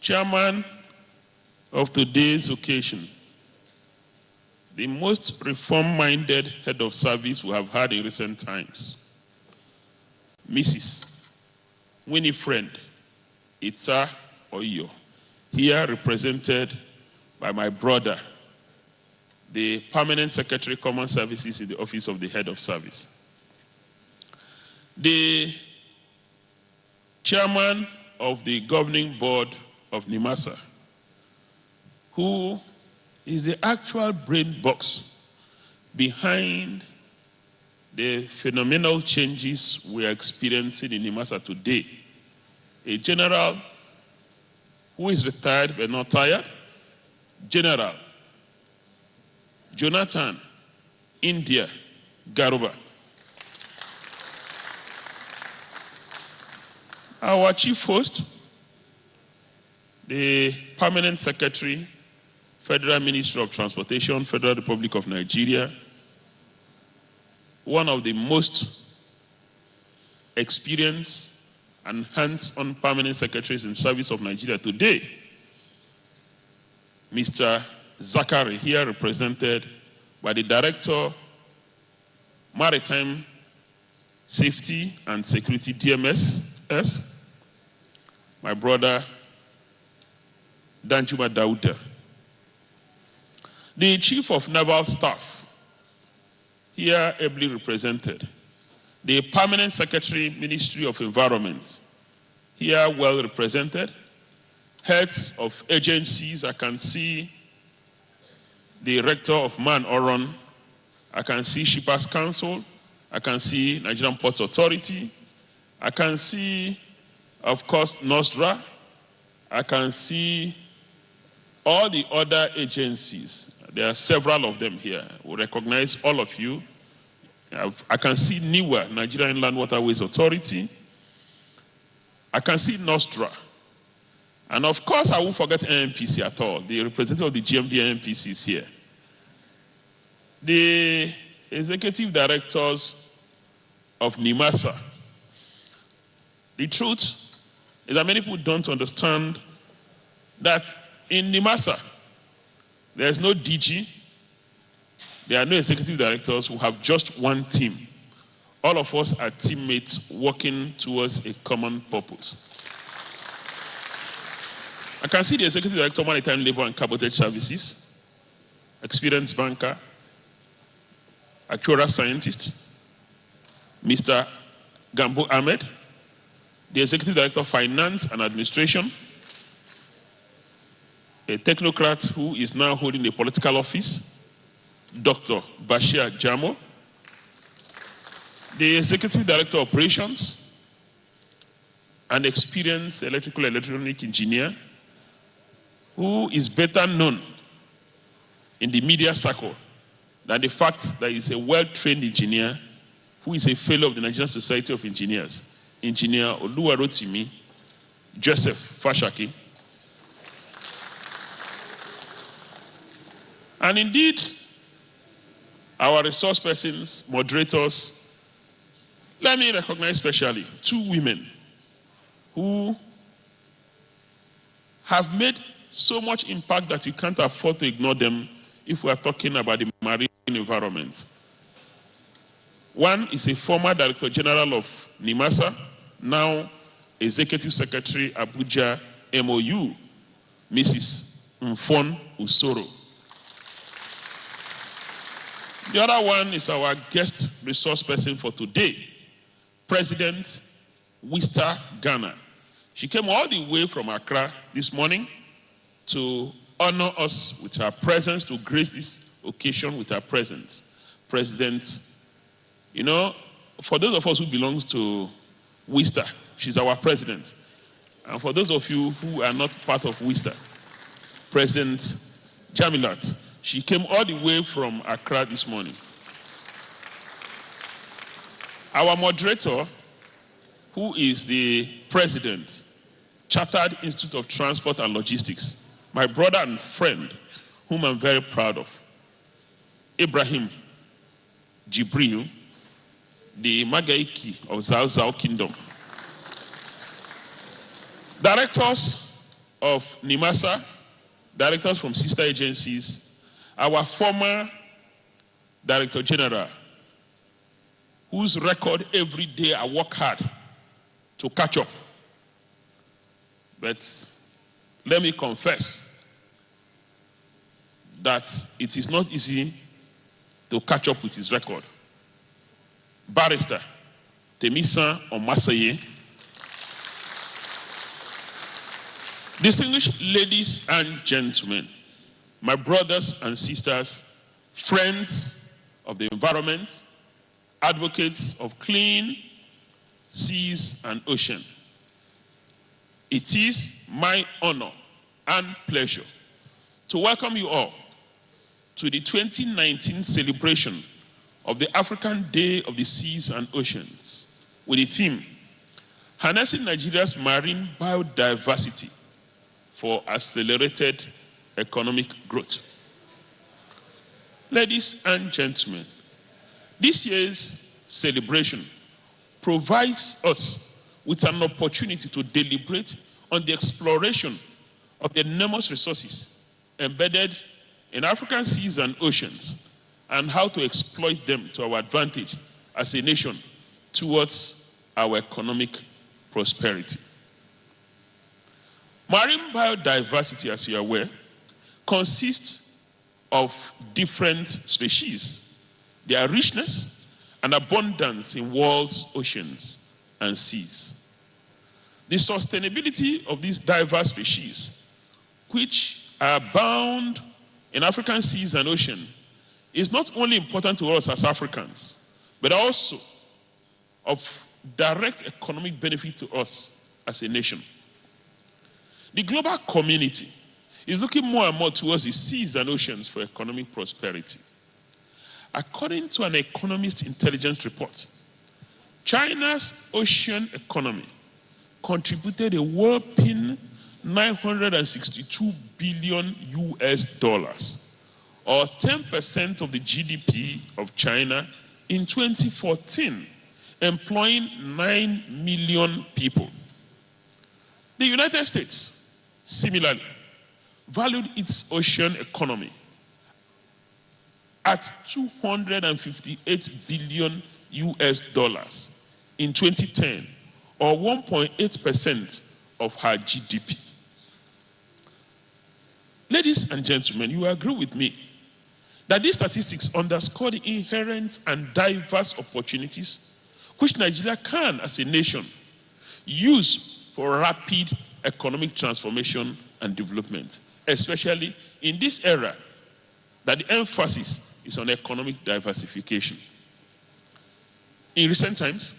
Chairman of today's occasion, the most reform-minded head of service we have had in recent times, Mrs. Winifred Itza Oyo, here represented by my brother, the Permanent Secretary, Common Services in the Office of the Head of Service. The Chairman of the Governing Board of NIMASA, who is the actual brain box behind the phenomenal changes we are experiencing in NIMASA today. A general who is retired but not tired, General Jonathan India Garuba. Our chief host, the Permanent Secretary, Federal Ministry of Transportation, Federal Republic of Nigeria, one of the most experienced and hands-on permanent secretaries in service of Nigeria today, Mr. Zachary, here represented by the Director, Maritime Safety and Security, DMS, my brother, Danjuma Dauda. The Chief of Naval Staff, here ably represented. The Permanent Secretary, Ministry of Environment, here well represented. Heads of agencies, I can see the Rector of Man Oron, I can see Shippers Council, I can see Nigerian Ports Authority, I can see, of course, NOSDRA, I can see all the other agencies. There are several of them here. We recognize all of you. I can see NIWA, Nigerian Inland Waterways Authority. I can see NOSDRA. And of course, I won't forget NNPC at all. The representative of the GMD NNPC is here. The executive directors of NIMASA. The truth is that many people don't understand that in NIMASA, there's no DG, there are no executive directors. We have just one team. All of us are teammates working towards a common purpose. I can see the Executive Director of Maritime Labor and Cabotage Services, experienced banker, actuarial scientist, Mr. Gambo Ahmed, the Executive Director of Finance and Administration, a technocrat who is now holding a political office, Dr. Bashir Jamo, the Executive Director of Operations, an experienced electrical electronic engineer who is better known in the media circle than the fact that he's a well-trained engineer who is a fellow of the Nigerian Society of Engineers, Engineer Oluwarotimi Joseph Fashaki. And indeed, our resource persons, moderators, let me recognize especially two women who have made so much impact that you can't afford to ignore them if we are talking about the marine environment. One is a former Director General of NIMASA, now Executive Secretary Abuja MOU, Mrs. Mfon Usoro. The other one is our guest resource person for today, President Wista Ghana. She came all the way from Accra this morning to honor us with her presence, to grace this occasion with her presence. President, you know, for those of us who belong to Wista, she's our president. And for those of you who are not part of Wista, President Jamilat, she came all the way from Accra this morning. Our moderator, who is the president, Chartered Institute of Transport and Logistics, my brother and friend, whom I'm very proud of, Ibrahim Jibril, the Magaiki of Zao Zao Kingdom. Directors of NIMASA, directors from sister agencies, our former Director General, whose record every day I work hard to catch up. But let me confess that it is not easy to catch up with his record. Barrister Temisa Omasaye, distinguished ladies and gentlemen, my brothers and sisters, friends of the environment, advocates of clean seas and ocean, it is my honor and pleasure to welcome you all to the 2019 celebration of the African Day of the Seas and Oceans with the theme, Harnessing Nigeria's Marine Biodiversity for Accelerated Economic Growth. Ladies and gentlemen, this year's celebration provides us with an opportunity to deliberate on the exploration of the enormous resources embedded in African seas and oceans and how to exploit them to our advantage as a nation towards our economic prosperity. Marine biodiversity, as you are aware, consists of different species, their richness and abundance in world's oceans and seas. The sustainability of these diverse species, which are bound in African seas and oceans, is not only important to us as Africans, but also of direct economic benefit to us as a nation. The global community is looking more and more towards the seas and oceans for economic prosperity. According to an Economist Intelligence report, China's ocean economy contributed a whopping $962 billion or 10% of the GDP of China in 2014, employing 9 million people. The United States, similarly, valued its ocean economy at $258 billion in 2010, or 1.8% of her GDP. Ladies and gentlemen, you agree with me that these statistics underscore the inherent and diverse opportunities which Nigeria can, as a nation, use for rapid economic transformation and development, especially in this era that the emphasis is on economic diversification. In recent times,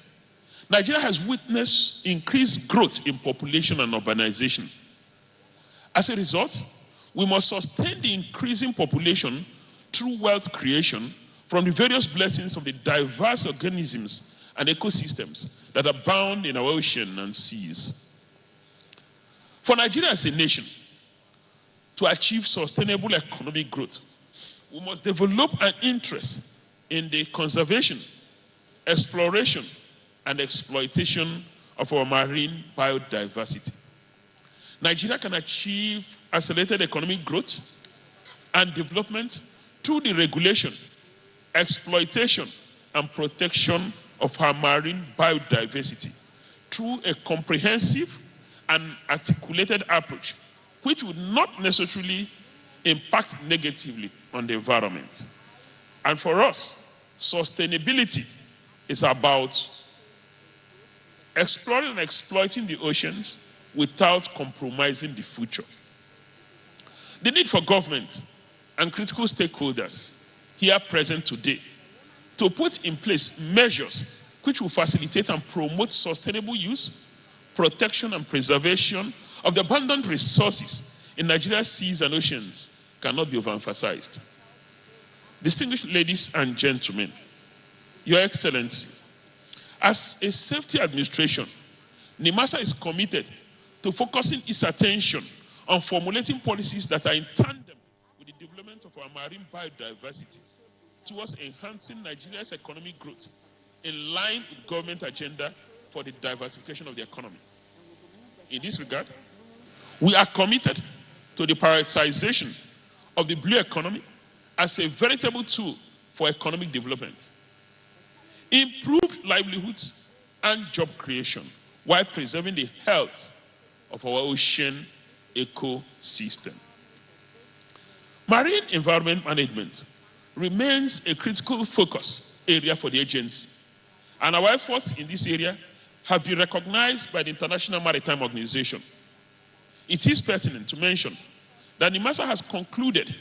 Nigeria has witnessed increased growth in population and urbanization. As a result, we must sustain the increasing population through wealth creation from the various blessings of the diverse organisms and ecosystems that abound in our ocean and seas. For Nigeria as a nation to achieve sustainable economic growth, we must develop an interest in the conservation, exploration, and exploitation of our marine biodiversity. Nigeria can achieve accelerated economic growth and development through the regulation, exploitation, and protection of her marine biodiversity through a comprehensive and articulated approach, which would not necessarily impact negatively on the environment. And for us, sustainability is about exploring and exploiting the oceans without compromising the future. The need for government and critical stakeholders here present today to put in place measures which will facilitate and promote sustainable use, protection, and preservation of the abundant resources in Nigeria's seas and oceans cannot be overemphasized. Distinguished ladies and gentlemen, Your Excellency, as a safety administration, NIMASA is committed to focusing its attention on formulating policies that are in tandem with the development of our marine biodiversity towards enhancing Nigeria's economic growth in line with government agenda for the diversification of the economy. In this regard, We are committed to the prioritization of the blue economy as a veritable tool for economic development, improved livelihoods and job creation while preserving the health of our ocean ecosystem. Marine environment management remains a critical focus area for the agency, and our efforts in this area have been recognized by the International Maritime Organization. It is pertinent to mention that NIMASA has concluded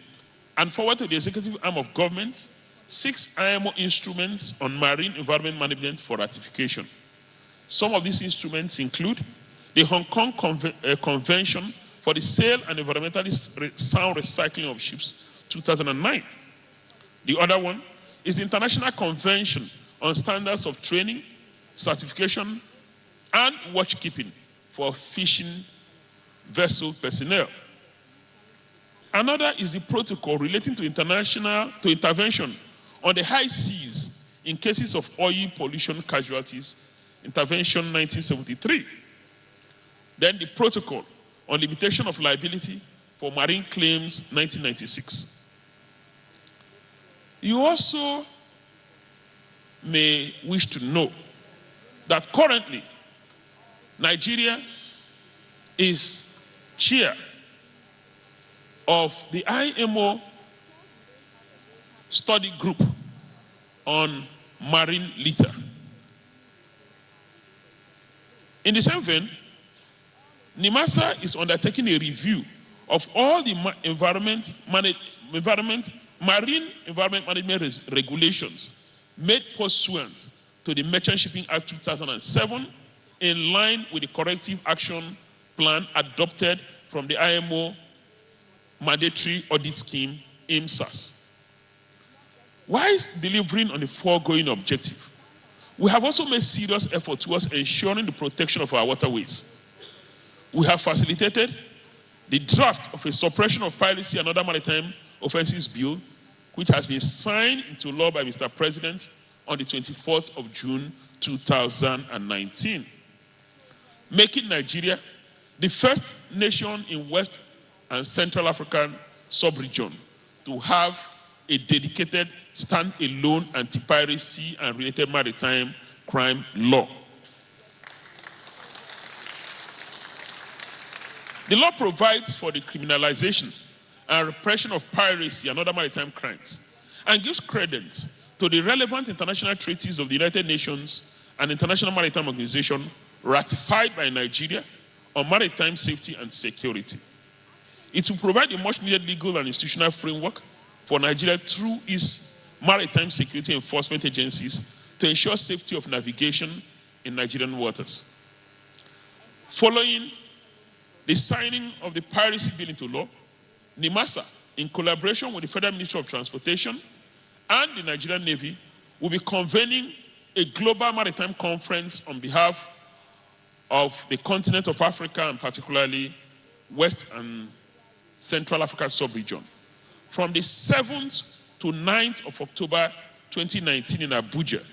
and forwarded to the executive arm of government 6 IMO instruments on marine environment management for ratification. Some of these instruments include the Hong Kong Convention for the Sale and Environmentally Sound Recycling of Ships, 2009. The other one is the International Convention on Standards of Training, Certification, and Watchkeeping for Fishing Vessel Personnel. Another is the protocol relating to intervention on the high seas in cases of oil pollution casualties, Intervention 1973. Then the protocol on limitation of liability for marine claims, 1996. You also may wish to know that currently Nigeria is chair of the IMO study group on marine litter. In the same vein, NIMASA is undertaking a review of all the marine environment management regulations made pursuant to the Merchant Shipping Act 2007 in line with the corrective action plan adopted from the IMO mandatory audit scheme, IMSAS. While delivering on the foregoing objective, we have also made serious effort towards ensuring the protection of our waterways. We have facilitated the draft of a suppression of piracy and other maritime offenses bill, which has been signed into law by Mr. President on the 24th of June 2019, making Nigeria the first nation in West and Central African sub-region to have a dedicated stand-alone anti-piracy and related maritime crime law. The law provides for the criminalization and repression of piracy and other maritime crimes and gives credence to the relevant international treaties of the United Nations and International Maritime Organization ratified by Nigeria on maritime safety and security. It will provide a much-needed legal and institutional framework for Nigeria through its maritime security enforcement agencies to ensure safety of navigation in Nigerian waters. Following the signing of the piracy bill into law, NIMASA, in collaboration with the Federal Ministry of Transportation and the Nigerian Navy, will be convening a global maritime conference on behalf of the continent of Africa and particularly West and Central Africa sub-region from the 7th to 9th of October 2019 in Abuja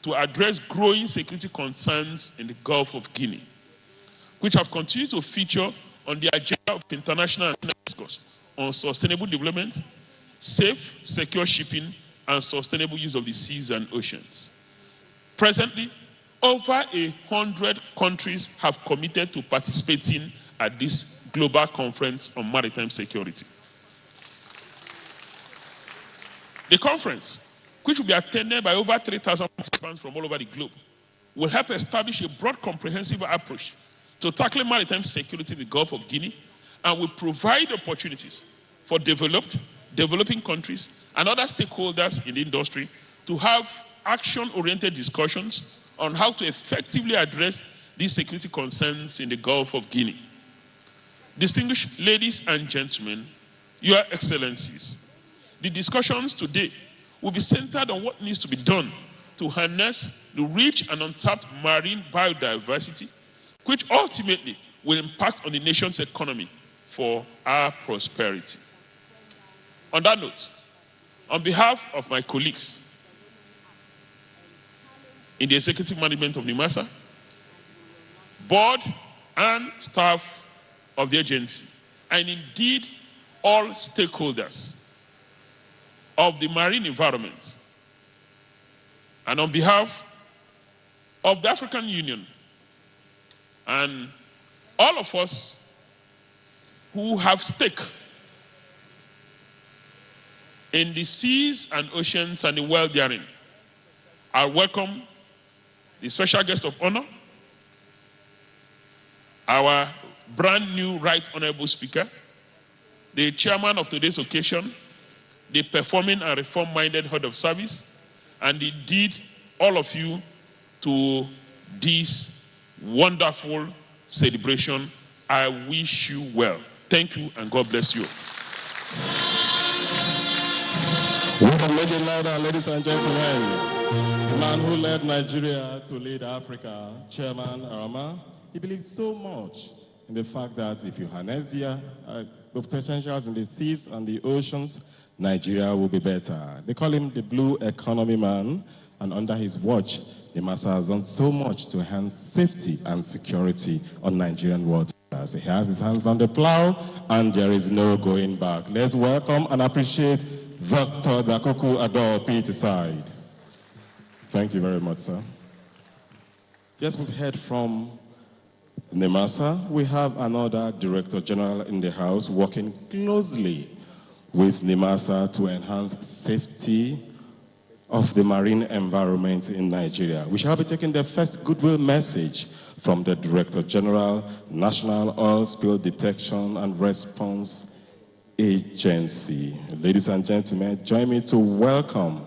to address growing security concerns in the Gulf of Guinea, which have continued to feature on the agenda of international discourse on sustainable development, safe, secure shipping, and sustainable use of the seas and oceans. Presently, over 100 countries have committed to participating at this global conference on maritime security. The conference, which will be attended by over 3,000 participants from all over the globe, will help establish a broad, comprehensive approach to tackling maritime security in the Gulf of Guinea and will provide opportunities for developing countries and other stakeholders in the industry to have action-oriented discussions on how to effectively address these security concerns in the Gulf of Guinea. Distinguished ladies and gentlemen, Your Excellencies, the discussions today will be centered on what needs to be done to harness the rich and untapped marine biodiversity, which ultimately will impact on the nation's economy for our prosperity. On that note, on behalf of my colleagues in the executive management of NIMASA, board and staff of the agency, and indeed all stakeholders of the marine environment, and on behalf of the African Union and all of us who have stake in the seas and oceans and the world therein, I welcome the special guest of honor, our brand new Right Honorable Speaker, the chairman of today's occasion, the performing and reform-minded head of service, and indeed all of you to this wonderful celebration. I wish you well. Thank you and God bless you. We can make it louder, ladies and gentlemen. The man who led Nigeria to lead Africa, Chairman Arama, he believes so much in the fact that if you harness the potentials in the seas and the oceans, Nigeria will be better. They call him the blue economy man, and under his watch, NIMASA has done so much to enhance safety and security on Nigerian waters. He has his hands on the plow, and there is no going back. Let's welcome and appreciate Dr. Dakoku Ador P. Thank you very much, sir. Yes, we've heard from NIMASA. We have another Director General in the house working closely with NIMASA to enhance safety of the marine environment in Nigeria. We shall be taking the first goodwill message from the Director General, National Oil Spill Detection and Response Agency. Ladies and gentlemen, join me to welcome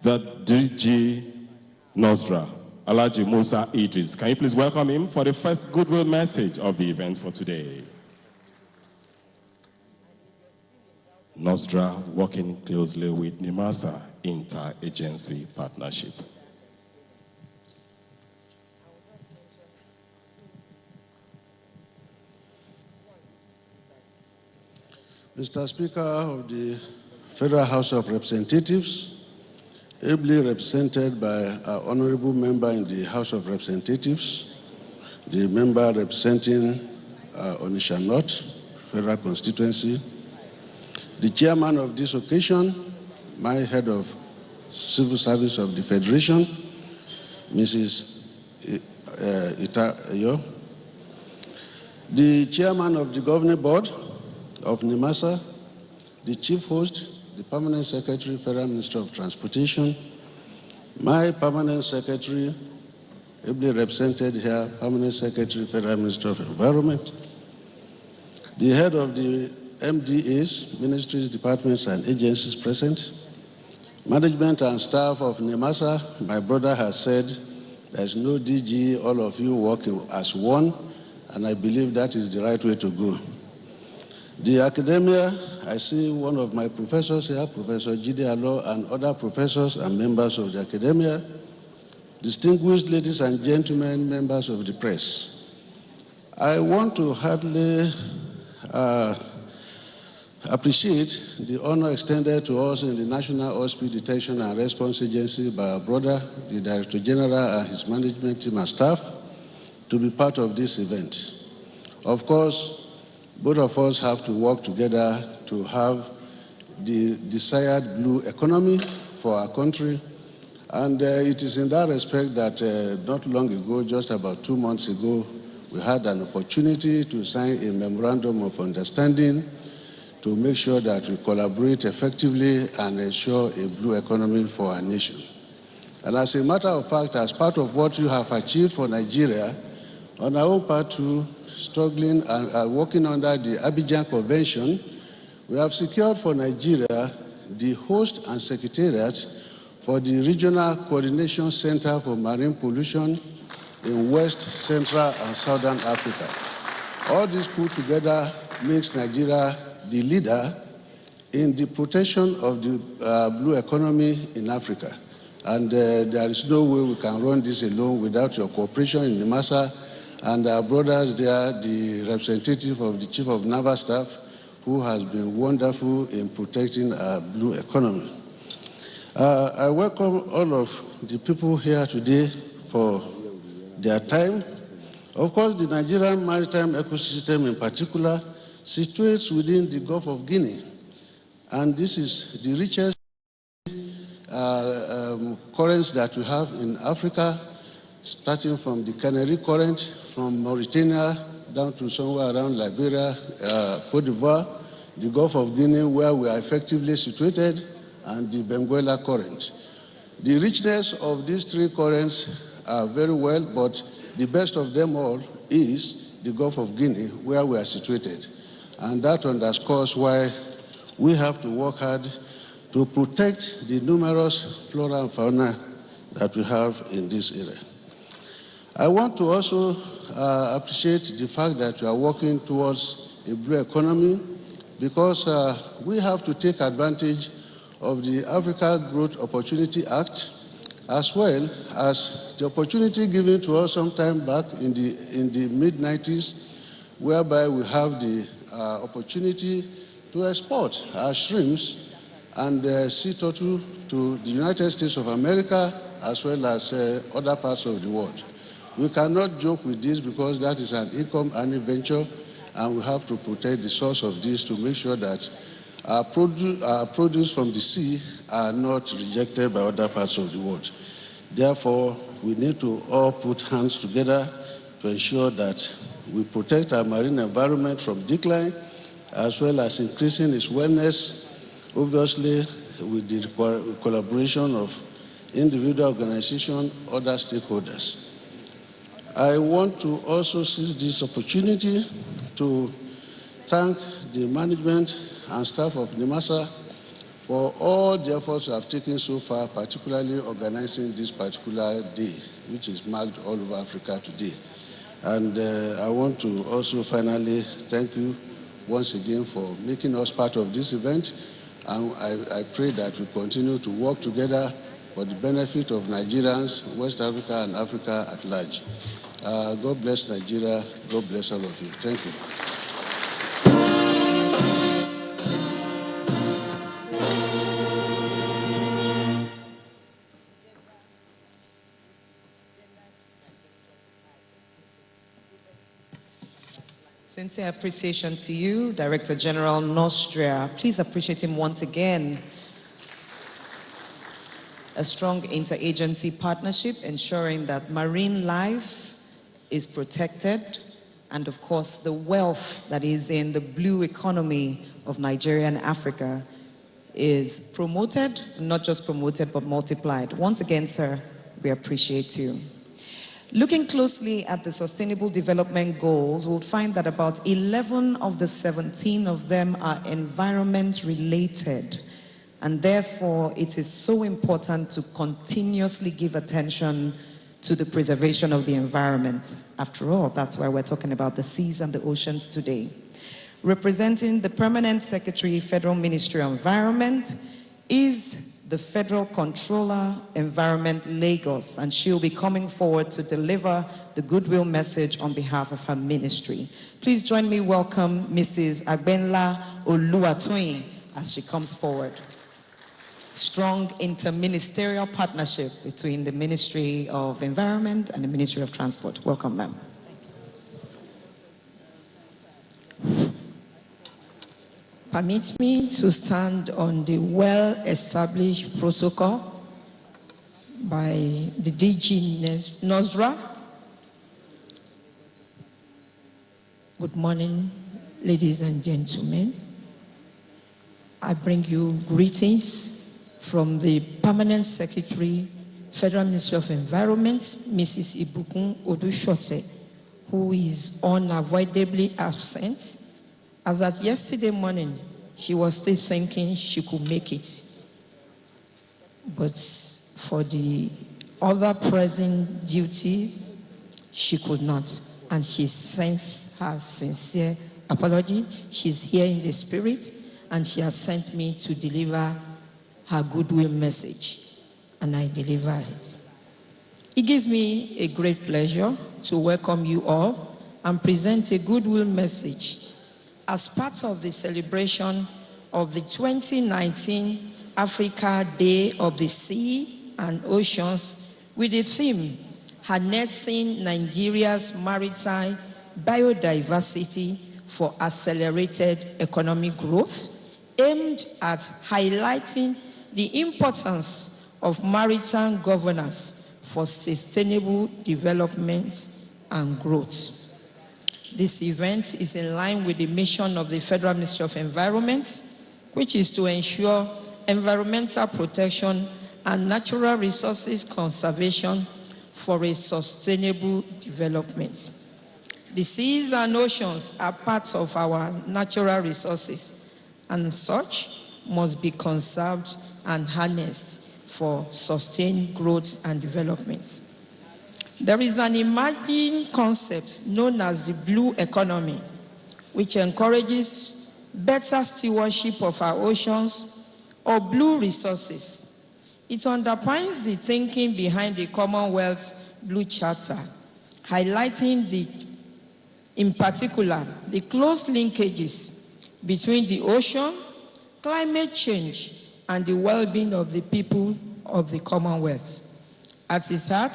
the DG Nosdra, Alhaji Musa Idris. Can you please welcome him for the first goodwill message of the event for today? Nosdra working closely with NIMASA inter-agency partnership. Mr. Speaker of the Federal House of Representatives, ably represented by our honorable member in the House of Representatives, the member representing Onitsha North Federal Constituency, the chairman of this occasion, my head of Civil Service of the Federation, Mrs. Itayo, the chairman of the governing board of NIMASA, the chief host, the permanent secretary, Federal Minister of Transportation, my permanent secretary, ably represented here, permanent secretary, Federal Minister of Environment, the head of the MDAs, ministries, departments, and agencies present, management and staff of NIMASA. My brother has said there's no DG, all of you working as one, and I believe that is the right way to go. The academia, I see one of my professors here, Professor Jide Alo, and other professors and members of the academia, distinguished ladies and gentlemen, members of the press. I want to heartily appreciate the honor extended to us in the National Oil Spill Detection and Response Agency by our brother, the Director General and his management team and staff, to be part of this event. Of course, both of us have to work together to have the desired blue economy for our country. And it is in that respect that not long ago, just about 2 months ago, we had an opportunity to sign a memorandum of understanding to make sure that we collaborate effectively and ensure a blue economy for our nation. And as a matter of fact, as part of what you have achieved for Nigeria, on our own part too, struggling and working under the Abuja Convention, we have secured for Nigeria the host and secretariat for the Regional Coordination Center for Marine Pollution in West, Central, and Southern Africa. All this put together makes Nigeria the leader in the protection of the blue economy in Africa. And there is no way we can run this alone without your cooperation in NIMASA and our brothers there, the representative of the Chief of Naval Staff, who has been wonderful in protecting our blue economy. I welcome all of the people here today for their time. Of course, the Nigerian maritime ecosystem in particular situates within the Gulf of Guinea, and this is the richest currents that we have in Africa, starting from the Canary Current, from Mauritania down to somewhere around Liberia, Cote d'Ivoire, the Gulf of Guinea, where we are effectively situated, and the Benguela Current. The richness of these three currents are very well, but the best of them all is the Gulf of Guinea, where we are situated. And that underscores why we have to work hard to protect the numerous flora and fauna that we have in this area. I want to also appreciate the fact that we are working towards a blue economy, because we have to take advantage of the Africa Growth Opportunity Act, as well as the opportunity given to us some time back in the mid-90s, whereby we have the opportunity to export our shrimps and sea turtle to the United States of America, as well as other parts of the world. We cannot joke with this, because that is an income-earning venture, and we have to protect the source of this to make sure that our produce from the sea are not rejected by other parts of the world. Therefore, we need to all put hands together to ensure that we protect our marine environment from decline, as well as increasing its wellness, obviously with the collaboration of individual organizations, other stakeholders. I want to also seize this opportunity to thank the management and staff of NIMASA for all the efforts you have taken so far, particularly organizing this particular day, which is marked all over Africa today. And I want to also finally thank you once again for making us part of this event. And I pray that we continue to work together for the benefit of Nigerians, West Africa, and Africa at large. God bless Nigeria. God bless all of you. Thank you. Sincere appreciation to you, Director General Nostria. Please appreciate him once again. A strong interagency partnership ensuring that marine life is protected, and of course the wealth that is in the blue economy of Nigeria and Africa is promoted, not just promoted but multiplied. Once again, sir, we appreciate you. Looking closely at the Sustainable Development Goals, we'll find that about 11 of the 17 of them are environment related. And therefore, it is so important to continuously give attention to the preservation of the environment. After all, that's why we're talking about the seas and the oceans today. Representing the Permanent Secretary, Federal Ministry of Environment, is the Federal Controller, Environment, Lagos, and she'll be coming forward to deliver the goodwill message on behalf of her ministry. Please join me welcome Mrs. Agbenla Oluwatoyin as she comes forward. Strong interministerial partnership between the Ministry of Environment and the Ministry of Transport. Welcome, ma'am. Permit me to stand on the well-established protocol by the DG Nosra. Good morning, ladies and gentlemen. I bring you greetings from the Permanent Secretary, Federal Ministry of Environment, Mrs. Ibukun Odushote, who is unavoidably absent, as at yesterday morning, she was still thinking she could make it. But for the other pressing duties, she could not. And she sends her sincere apology. She's here in the spirit, and she has sent me to deliver her goodwill message, and I deliver it. It gives me a great pleasure to welcome you all and present a goodwill message as part of the celebration of the 2019 Africa Day of the Sea and Oceans, with the theme, harnessing Nigeria's maritime biodiversity for accelerated economic growth, aimed at highlighting the importance of maritime governance for sustainable development and growth. This event is in line with the mission of the Federal Ministry of Environment, which is to ensure environmental protection and natural resources conservation for a sustainable development. The seas and oceans are part of our natural resources, and such must be conserved and harnessed for sustained growth and development. There is an emerging concept known as the blue economy, which encourages better stewardship of our oceans or blue resources. It underpins the thinking behind the Commonwealth Blue Charter, highlighting in particular the close linkages between the ocean, climate change, and the well-being of the people of the Commonwealth. At its heart,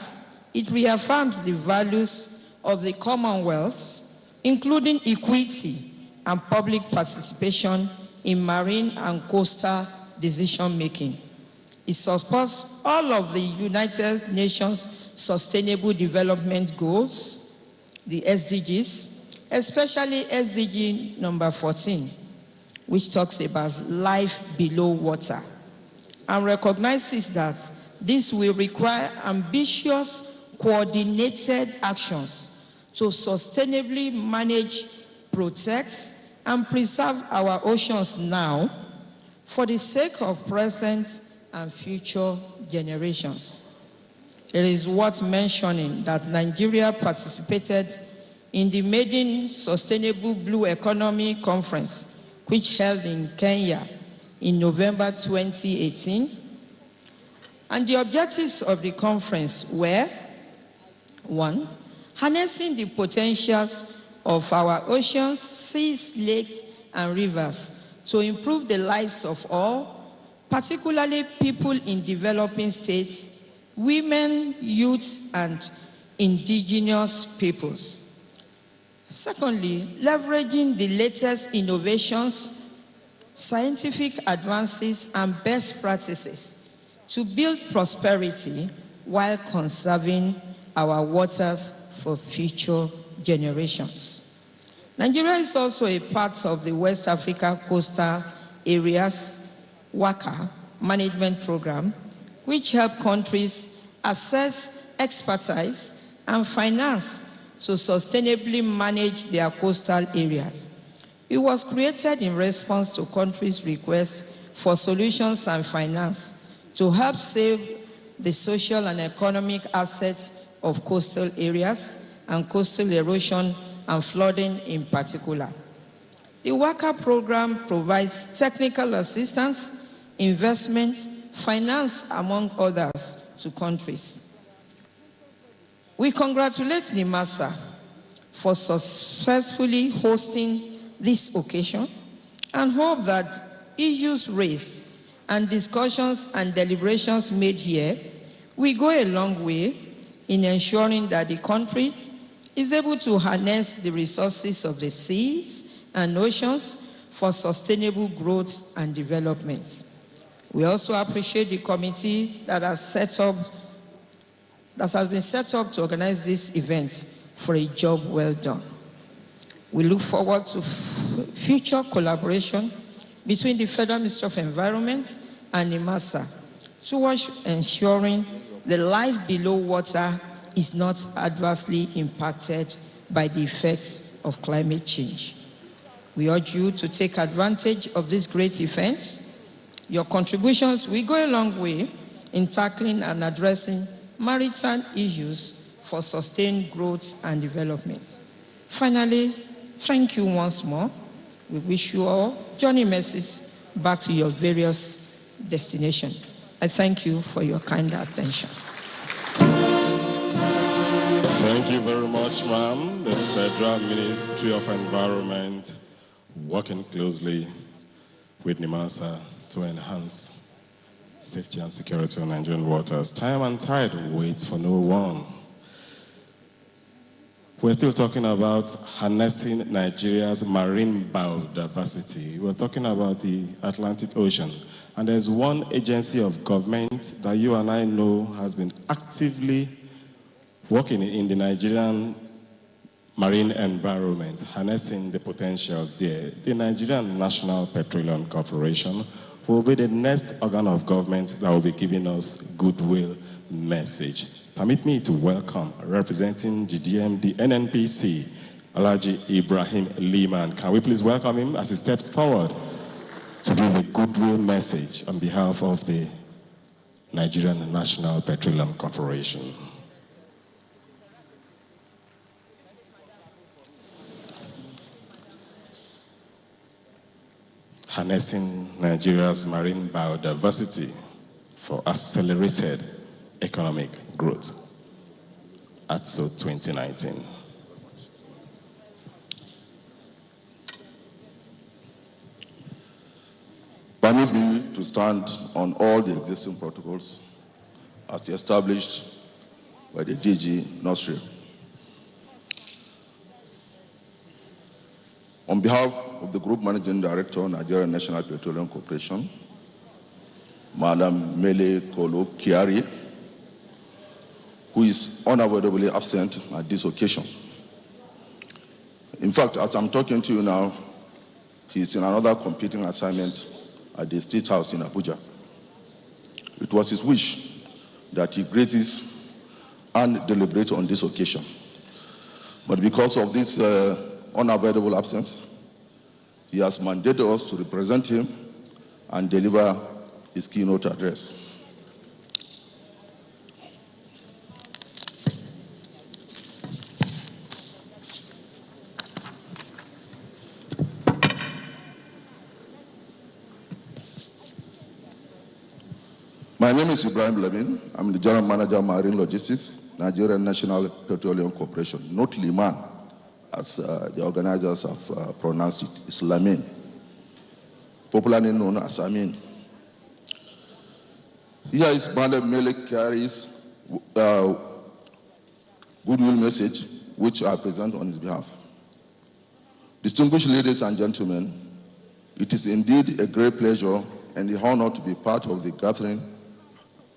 it reaffirms the values of the Commonwealth, including equity and public participation in marine and coastal decision-making. It supports all of the United Nations Sustainable Development Goals, the SDGs, especially SDG number 14, which talks about life below water, and recognizes that this will require ambitious, coordinated actions to sustainably manage, protect, and preserve our oceans now for the sake of present and future generations. It is worth mentioning that Nigeria participated in the Maiden Sustainable Blue Economy Conference, which held in Kenya in November 2018. And the objectives of the conference were: 1, harnessing the potentials of our oceans, seas, lakes, and rivers to improve the lives of all, particularly people in developing states, women, youths, and indigenous peoples. Secondly, leveraging the latest innovations, scientific advances, and best practices to build prosperity while conserving our waters for future generations. Nigeria is also a part of the West Africa Coastal Areas WACA management program, which help countries assess, expertise, and finance to sustainably manage their coastal areas. It was created in response to countries' requests for solutions and finance to help save the social and economic assets of coastal areas and coastal erosion and flooding in particular. The WACA program provides technical assistance, investment, finance, among others, to countries. We congratulate NIMASA for successfully hosting this occasion and hope that issues raised and discussions and deliberations made here will go a long way in ensuring that the country is able to harness the resources of the seas and oceans for sustainable growth and development. We also appreciate the committee that has been set up to organize this event for a job well done. We look forward to future collaboration between the Federal Ministry of Environment and NIMASA towards ensuring the life below water is not adversely impacted by the effects of climate change. We urge you to take advantage of this great event. Your contributions will go a long way in tackling and addressing maritime issues for sustained growth and development. Finally, thank you once more. We wish you all journey mercies back to your various destinations. I thank you for your kind attention. Thank you very much, ma'am. The Federal Ministry of Environment working closely with NIMASA to enhance safety and security on Nigerian waters. Time and tide waits for no one. We're still talking about harnessing Nigeria's marine biodiversity. We're talking about the Atlantic Ocean. And there's one agency of government that you and I know has been actively working in the Nigerian marine environment, harnessing the potentials there. The Nigerian National Petroleum Corporation will be the next organ of government that will be giving us goodwill message. Permit me to welcome, representing the DMD NNPC, Alhaji Ibrahim Liman. Can we please welcome him as he steps forward to give a goodwill message on behalf of the Nigerian National Petroleum Corporation. Harnessing Nigeria's marine biodiversity for accelerated economic growth. ATSO 2019. Permit me to stand on all the existing protocols as established by the DG NOSRI. On behalf of the Group Managing Director, Nigerian National Petroleum Corporation, Madam Mele Kolo Kiari, who is unavoidably absent at this occasion. In fact, as I'm talking to you now, he is in another competing assignment at the State House in Abuja. It was his wish that he graces and deliberate on this occasion. But because of this unavoidable absence, he has mandated us to represent him and deliver his keynote address. My name is Ibrahim Lamin. I'm the General Manager, Marine Logistics, Nigerian National Petroleum Corporation. Not Liman, as the organizers have pronounced it. It's Lamin, popularly known as Amin. Here is Madam Mele Kiari's goodwill message, which I present on his behalf. Distinguished ladies and gentlemen, it is indeed a great pleasure and the honor to be part of the gathering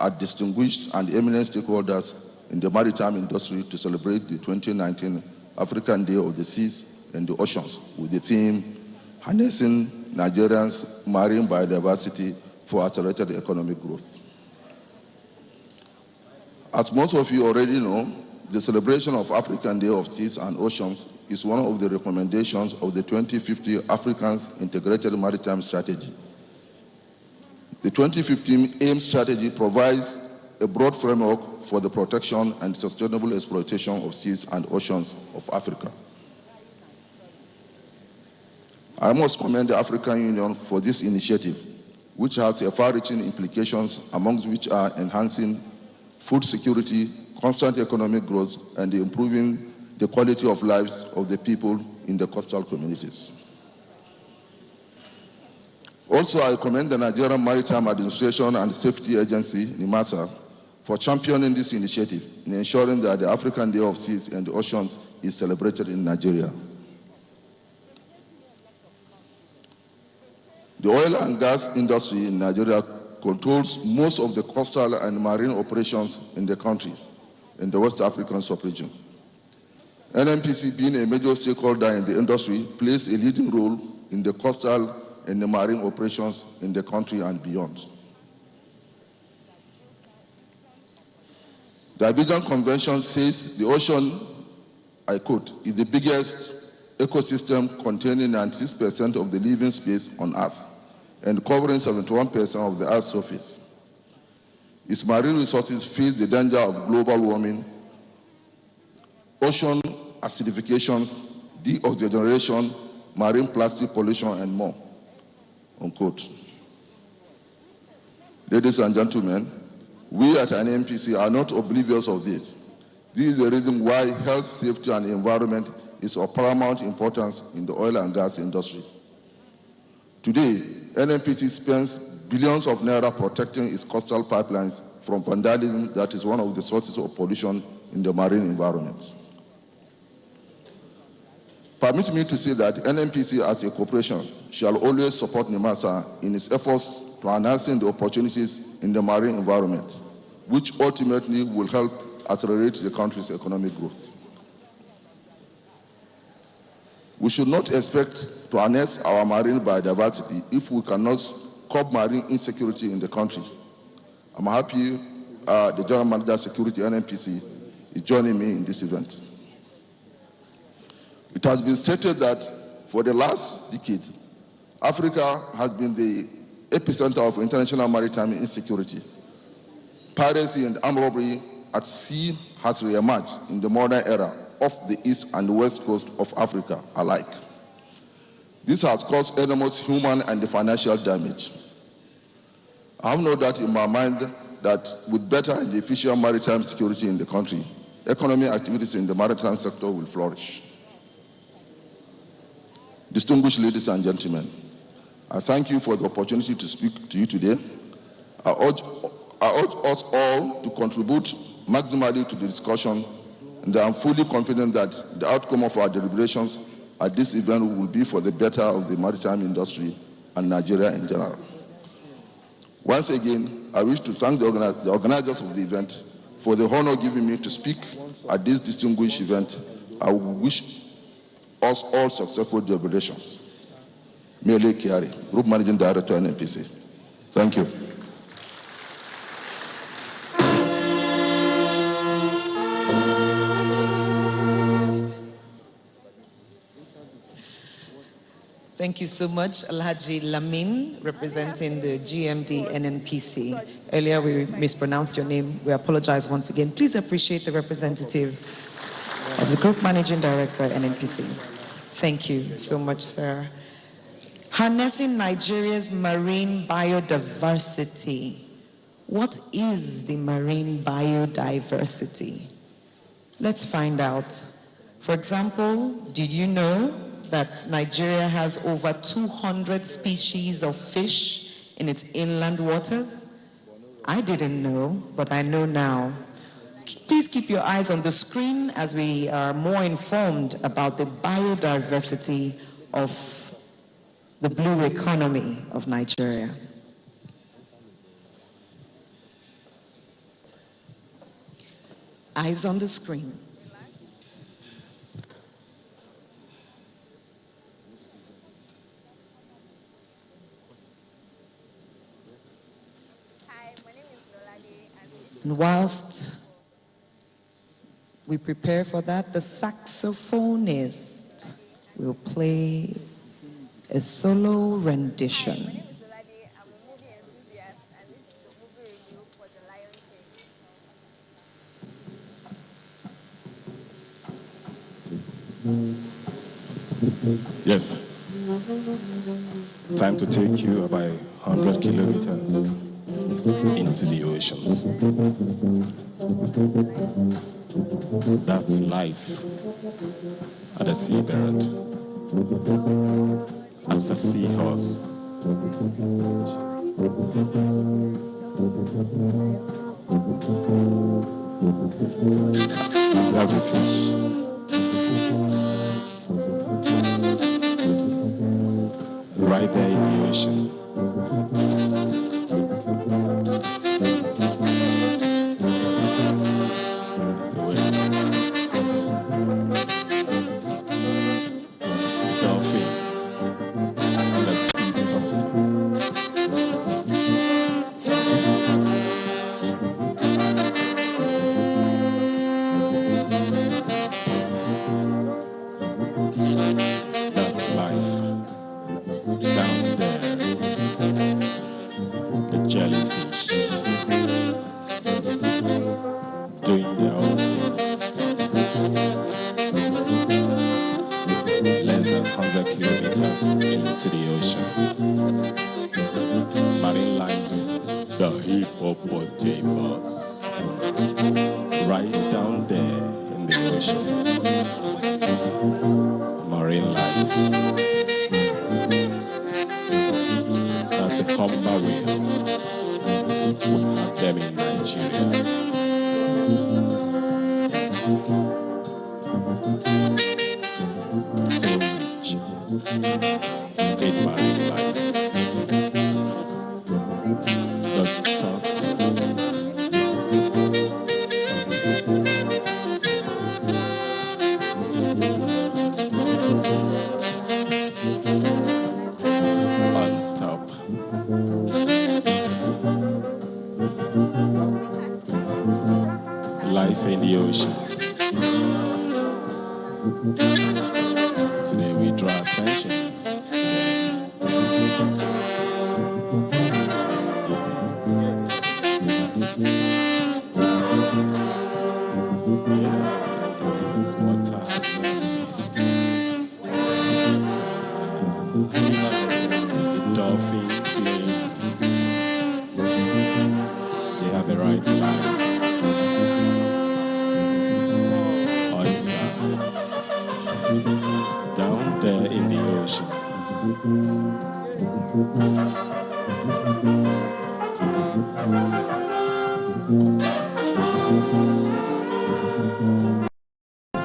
at distinguished and eminent stakeholders in the maritime industry to celebrate the 2019 African Day of the Seas and the Oceans with the theme, Harnessing Nigeria's Marine Biodiversity for Accelerated Economic Growth. As most of you already know, the celebration of African Day of Seas and Oceans is one of the recommendations of the 2050 Africa's Integrated Maritime Strategy. The 2015 AIM strategy provides a broad framework for the protection and sustainable exploitation of seas and oceans of Africa. I must commend the African Union for this initiative, which has far-reaching implications, amongst which are enhancing food security, constant economic growth, and improving the quality of lives of the people in the coastal communities. Also, I commend the Nigerian Maritime Administration and Safety Agency, NIMASA, for championing this initiative in ensuring that the African Day of Seas and the Oceans is celebrated in Nigeria. The oil and gas industry in Nigeria controls most of the coastal and marine operations in the country, in the West African sub-region. NNPC, being a major stakeholder in the industry, plays a leading role in the coastal and the marine operations in the country and beyond. The Abuja Convention says the ocean, I quote, is the biggest ecosystem containing 96% of the living space on Earth and covering 71% of the Earth's surface. Its marine resources face the danger of global warming, ocean acidifications, deoxygenation, marine plastic pollution, and more. Unquote. Ladies and gentlemen, we at NNPC are not oblivious of this. This is the reason why health, safety, and environment is of paramount importance in the oil and gas industry. Today, NNPC spends billions of naira protecting its coastal pipelines from vandalism that is one of the sources of pollution in the marine environment. Permit me to say that NNPC as a corporation shall always support NIMASA in its efforts to enhancing the opportunities in the marine environment, which ultimately will help accelerate the country's economic growth. We should not expect to harness our marine biodiversity if we cannot curb marine insecurity in the country. I'm happy the General Manager Security NNPC is joining me in this event. It has been stated that for the last decade, Africa has been the epicenter of international maritime insecurity. Piracy and armed robbery at sea has re-emerged in the modern era off the east and the west coast of Africa alike. This has caused enormous human and financial damage. I have no doubt in my mind that with better and efficient maritime security in the country, economic activities in the maritime sector will flourish. Distinguished ladies and gentlemen, I thank you for the opportunity to speak to you today. I urge us all to contribute maximally to the discussion, and I am fully confident that the outcome of our deliberations at this event will be for the better of the maritime industry and Nigeria in general. Once again, I wish to thank the organizers of the event for the honor given me to speak at this distinguished event. I wish us all successful deliberations. Mele Kiari, Group Managing Director, NNPC. Thank you. Thank you so much, Alhaji Lamin, representing the GMD NNPC. Earlier we mispronounced your name. We apologize once again. Please appreciate the representative of the Group Managing Director, NNPC. Thank you so much, sir. Harnessing Nigeria's marine biodiversity. What is the marine biodiversity? Let's find out. For example, did you know that Nigeria has over 200 species of fish in its inland waters? I didn't know, but I know now. Please keep your eyes on the screen as we are more informed about the biodiversity of the blue economy of Nigeria. Eyes on the screen. And whilst we prepare for that, the saxophonist will play a solo rendition. Yes. Time to take you about 100 kilometers into the oceans. That's life at a seabird, as a seahorse. That's a fish. Right there in the ocean. It's a whale. Dolphin. And a sea turtle. That's life. Down there, the jellyfish doing their own things. Less than 100 kilometers into the ocean. Marine lives, the hippopotamus, right down there in the ocean. Marine life. That's a humber whale. We have them in Nigeria. So in marine life. The top. Life in the ocean. Today we draw attention to the dolphin playing. They have a right to life. Oyster. Down there in the ocean.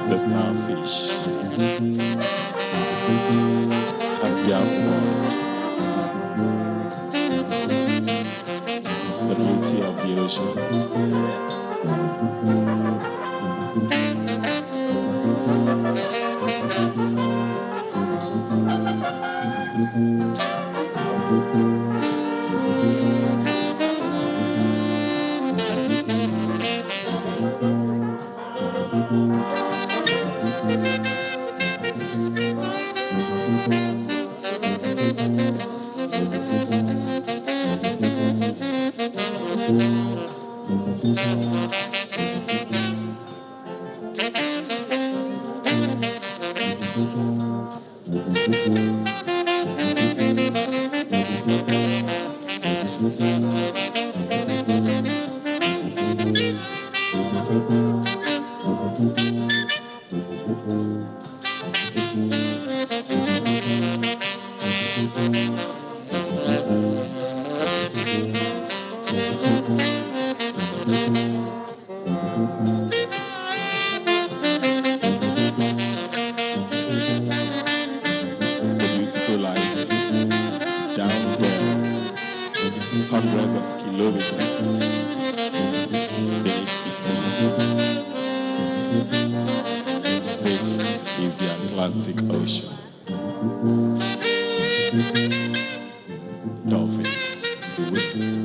The starfish have their world. The beauty of the ocean. Hundreds of kilometers beneath the sea. This is the Atlantic Ocean. Dolphins, the witness.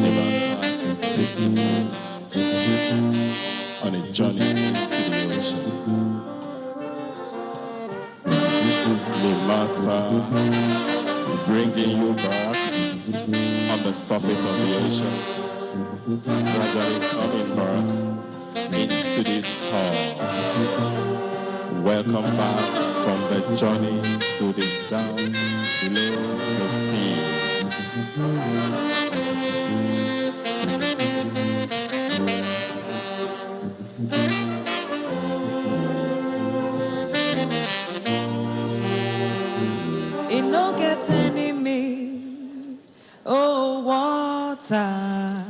Nivasa taking on a journey into the ocean. Nivasa bringing you back on the surface of the ocean, gradually coming back into this hall. Welcome back from the journey to the down below the seas. It no get enemy, oh water.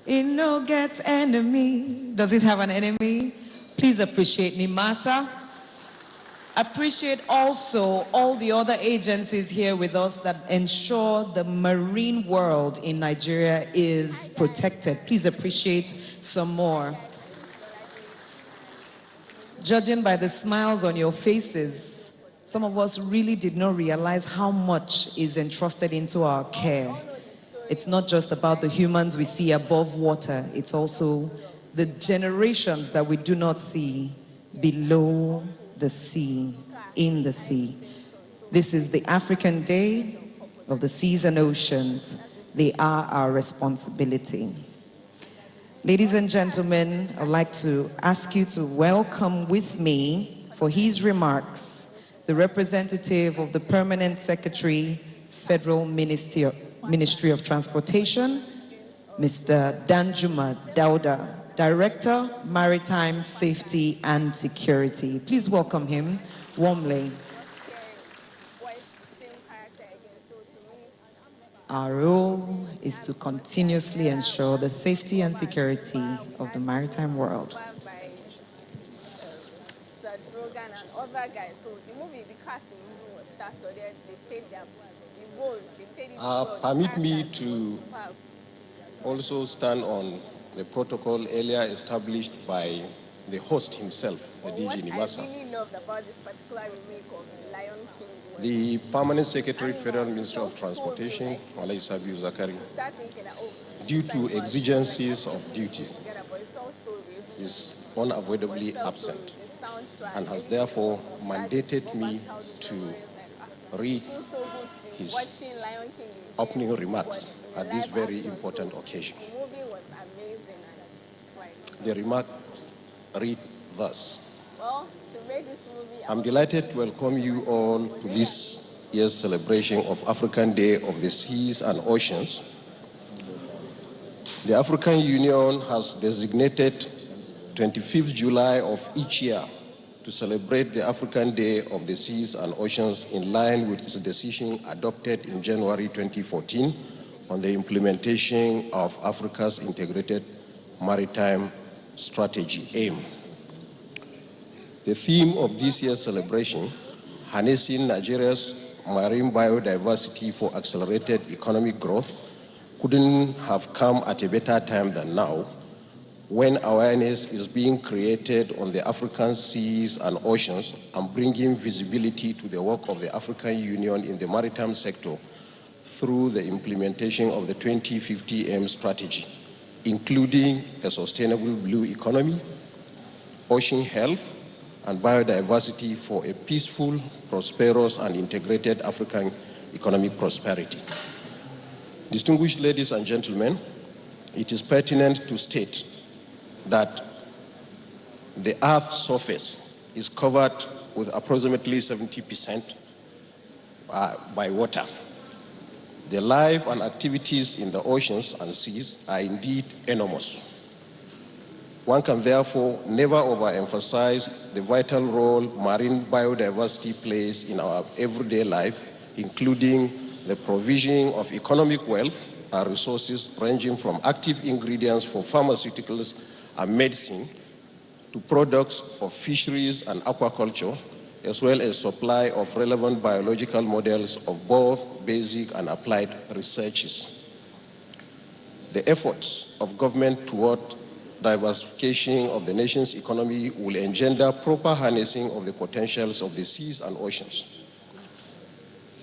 It no get enemy. Does it have an enemy? Please appreciate Nimasa. Appreciate also all the other agencies here with us that ensure the marine world in Nigeria is protected. Please appreciate some more. Judging by the smiles on your faces, some of us really did not realize how much is entrusted into our care. It's not just about the humans we see above water, it's also the generations that we do not see below the sea, in the sea. This is the African Day of the Seas and Oceans. They are our responsibility. Ladies and gentlemen, I'd like to ask you to welcome with me for his remarks the representative of the Permanent Secretary, Federal Ministry of Transportation, Mr. Danjuma Dauda, Director, Maritime Safety and Security. Please welcome him warmly. Our role is to continuously ensure the safety and security of the maritime world. and other guys. So the movie, the casting was star-studded. They played the role. They played it well. Permit me to also stand on the protocol earlier established by the host himself, the DG Nimasa. What I really loved about this particular remake of Lion King was the Permanent Secretary, Federal Ministry of Transportation, Malay Sabiu Zakari, due to exigencies of duty, is unavoidably absent and has therefore mandated me to read his opening remarks at this very important occasion. The remarks read thus. I'm delighted to welcome you all to this year's celebration of African Day of the Seas and Oceans. The African Union has designated 25th July of each year to celebrate the African Day of the Seas and Oceans in line with its decision adopted in January 2014 on the implementation of Africa's Integrated Maritime Strategy, AIM. The theme of this year's celebration, harnessing Nigeria's marine biodiversity for accelerated economic growth, couldn't have come at a better time than now, when awareness is being created on the African seas and oceans and bringing visibility to the work of the African Union in the maritime sector through the implementation of the 2050 AIM strategy, including a sustainable blue economy, ocean health, and biodiversity for a peaceful, prosperous, and integrated African economic prosperity. Distinguished ladies and gentlemen, it is pertinent to state that the Earth's surface is covered with approximately 70% by water. The life and activities in the oceans and seas are indeed enormous. One can therefore never overemphasize the vital role marine biodiversity plays in our everyday life, including the provision of economic wealth and resources ranging from active ingredients for pharmaceuticals and medicine to products of fisheries and aquaculture, as well as supply of relevant biological models of both basic and applied researches. The efforts of government toward diversification of the nation's economy will engender proper harnessing of the potentials of the seas and oceans.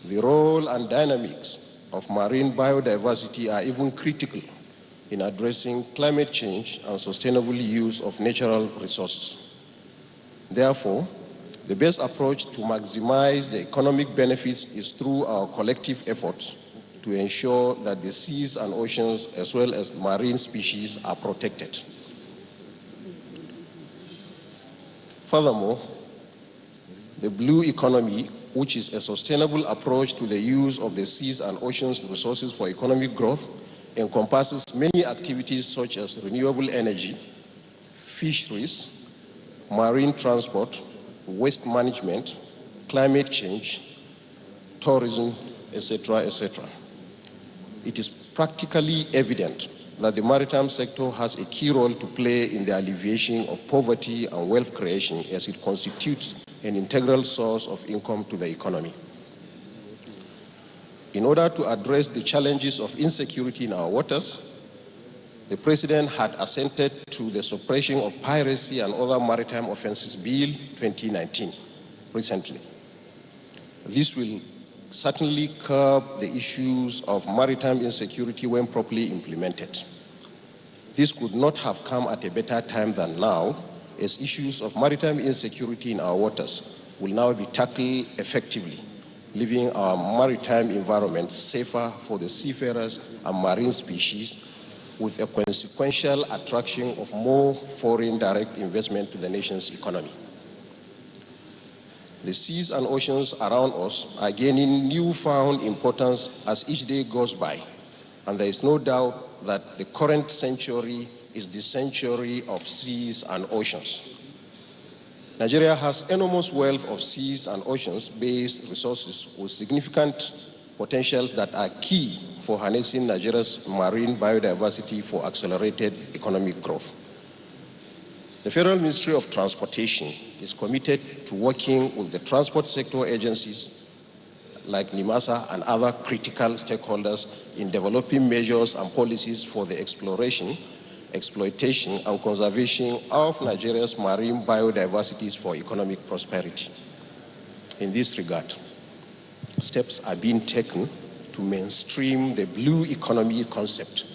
The role and dynamics of marine biodiversity are even critical in addressing climate change and sustainable use of natural resources. Therefore, the best approach to maximize the economic benefits is through our collective efforts to ensure that the seas and oceans, as well as marine species, are protected. Furthermore, the blue economy, which is a sustainable approach to the use of the seas and oceans resources for economic growth, encompasses many activities such as renewable energy, fisheries, marine transport, waste management, climate change, tourism, etc., etc. It is practically evident that the maritime sector has a key role to play in the alleviation of poverty and wealth creation, as it constitutes an integral source of income to the economy. In order to address the challenges of insecurity in our waters, the President had assented to the Suppression of Piracy and Other Maritime Offences Bill 2019 recently. This will certainly curb the issues of maritime insecurity when properly implemented. This could not have come at a better time than now, as issues of maritime insecurity in our waters will now be tackled effectively, leaving our maritime environment safer for the seafarers and marine species, with a consequential attraction of more foreign direct investment to the nation's economy. The seas and oceans around us are gaining newfound importance as each day goes by, and there is no doubt that the current century is the century of seas and oceans. Nigeria has enormous wealth of seas and oceans-based resources with significant potentials that are key for harnessing Nigeria's marine biodiversity for accelerated economic growth. The Federal Ministry of Transportation is committed to working with the transport sector agencies like NIMASA and other critical stakeholders in developing measures and policies for the exploration, exploitation, and conservation of Nigeria's marine biodiversity for economic prosperity. In this regard, steps are being taken to mainstream the blue economy concept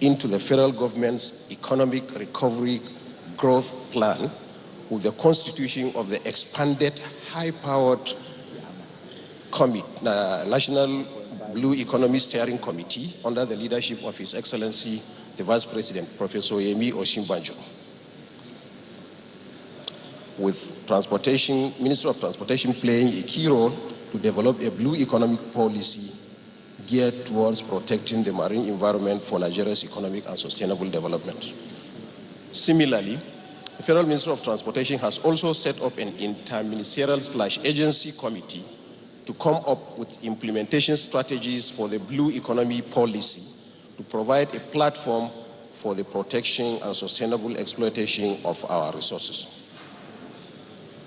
into the federal government's economic recovery growth plan with the constitution of the expanded high-powered National Blue Economy Steering Committee under the leadership of His Excellency, the Vice President, Professor Yemi Osinbajo. With Transportation, Minister of Transportation playing a key role to develop a blue economic policy geared towards protecting the marine environment for Nigeria's economic and sustainable development. Similarly, the Federal Ministry of Transportation has also set up an interministerial/agency committee to come up with implementation strategies for the blue economy policy to provide a platform for the protection and sustainable exploitation of our resources.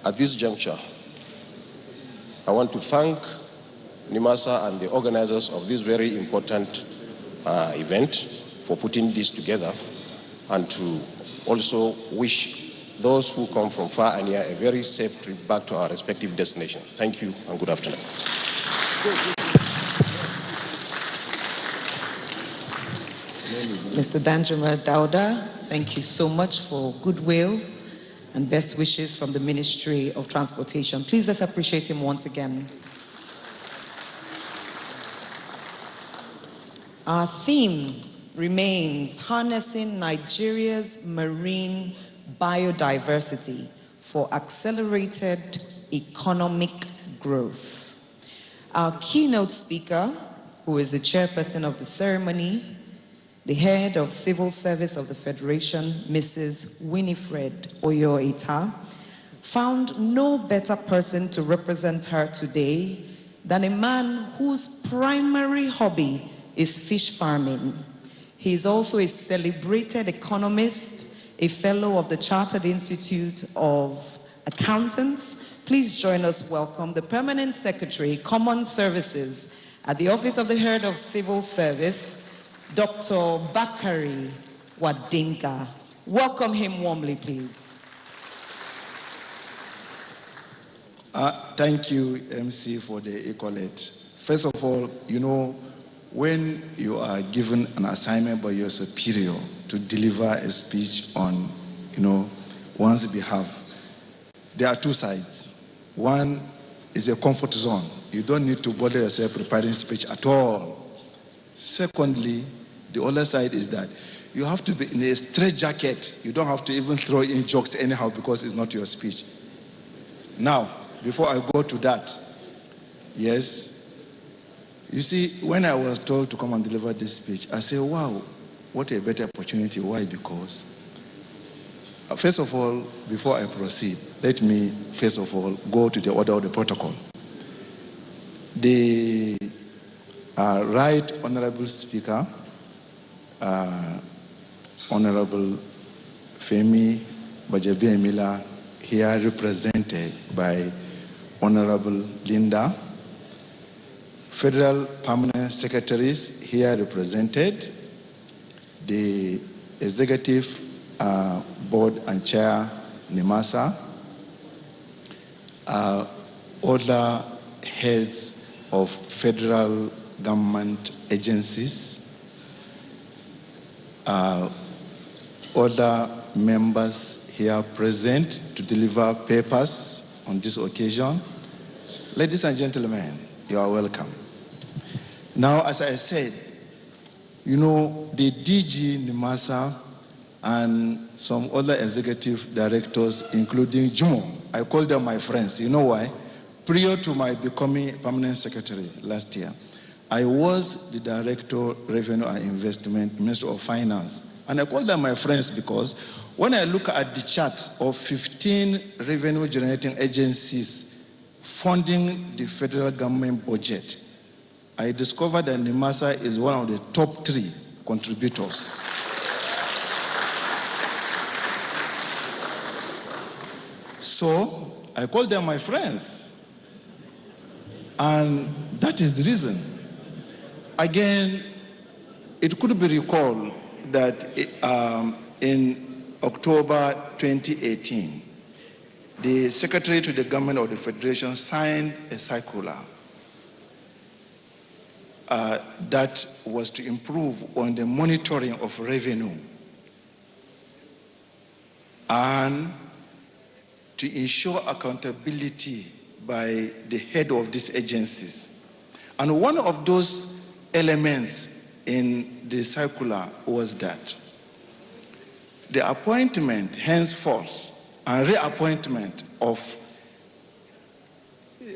At this juncture, I want to thank NIMASA and the organizers of this very important event for putting this together, and to also wish those who come from far and near a very safe trip back to our respective destinations. Thank you and good afternoon. Mr. Danjuma Dauda, thank you so much for goodwill and best wishes from the Ministry of Transportation. Please let's appreciate him once again. Our theme remains harnessing Nigeria's marine biodiversity for accelerated economic growth. Our keynote speaker, who is the chairperson of the ceremony, the head of Civil Service of the Federation, Mrs. Winifred Oyo-Ita, found no better person to represent her today than a man whose primary hobby is fish farming. He is also a celebrated economist, a fellow of the Chartered Institute of Accountants. Please join us welcome the Permanent Secretary, Common Services at the Office of the Head of Civil Service, Dr. Bakari Wadinka. Welcome him warmly, please. Thank you, MC, for the accolade. First of all, when you are given an assignment by your superior to deliver a speech on, one's behalf, there are two sides. One is a comfort zone. You don't need to bother yourself preparing speech at all. Secondly, the other side is that you have to be in a straitjacket. You don't have to even throw in jokes anyhow because it's not your speech. Now, before I go to that, yes, you see, when I was told to come and deliver this speech, I said, wow, what a better opportunity. Why? Because, first of all, before I proceed, let me, first of all, go to the order of the protocol. The Right Honorable Speaker, Honorable Femi Bajabiamila, here represented by Honorable Linda, Federal Permanent Secretaries here represented, the Executive Board and Chair, NIMASA, other heads of federal government agencies, other members here present to deliver papers on this occasion. Ladies and gentlemen, you are welcome. Now, as I said, the DG, NIMASA, and some other executive directors, including Jumo, I call them my friends. You know why? Prior to my becoming permanent secretary last year, I was the Director, Revenue and Investment, Minister of Finance. And I call them my friends because when I look at the chart of 15 revenue-generating agencies funding the federal government budget, I discovered that NIMASA is one of the top 3 contributors. So I called them my friends. And that is the reason. Again, it could be recalled that in October 2018, the Secretary to the Government of the Federation signed a circular that was to improve on the monitoring of revenue and to ensure accountability by the head of these agencies. And one of those elements in the circular was that the appointment henceforth and reappointment of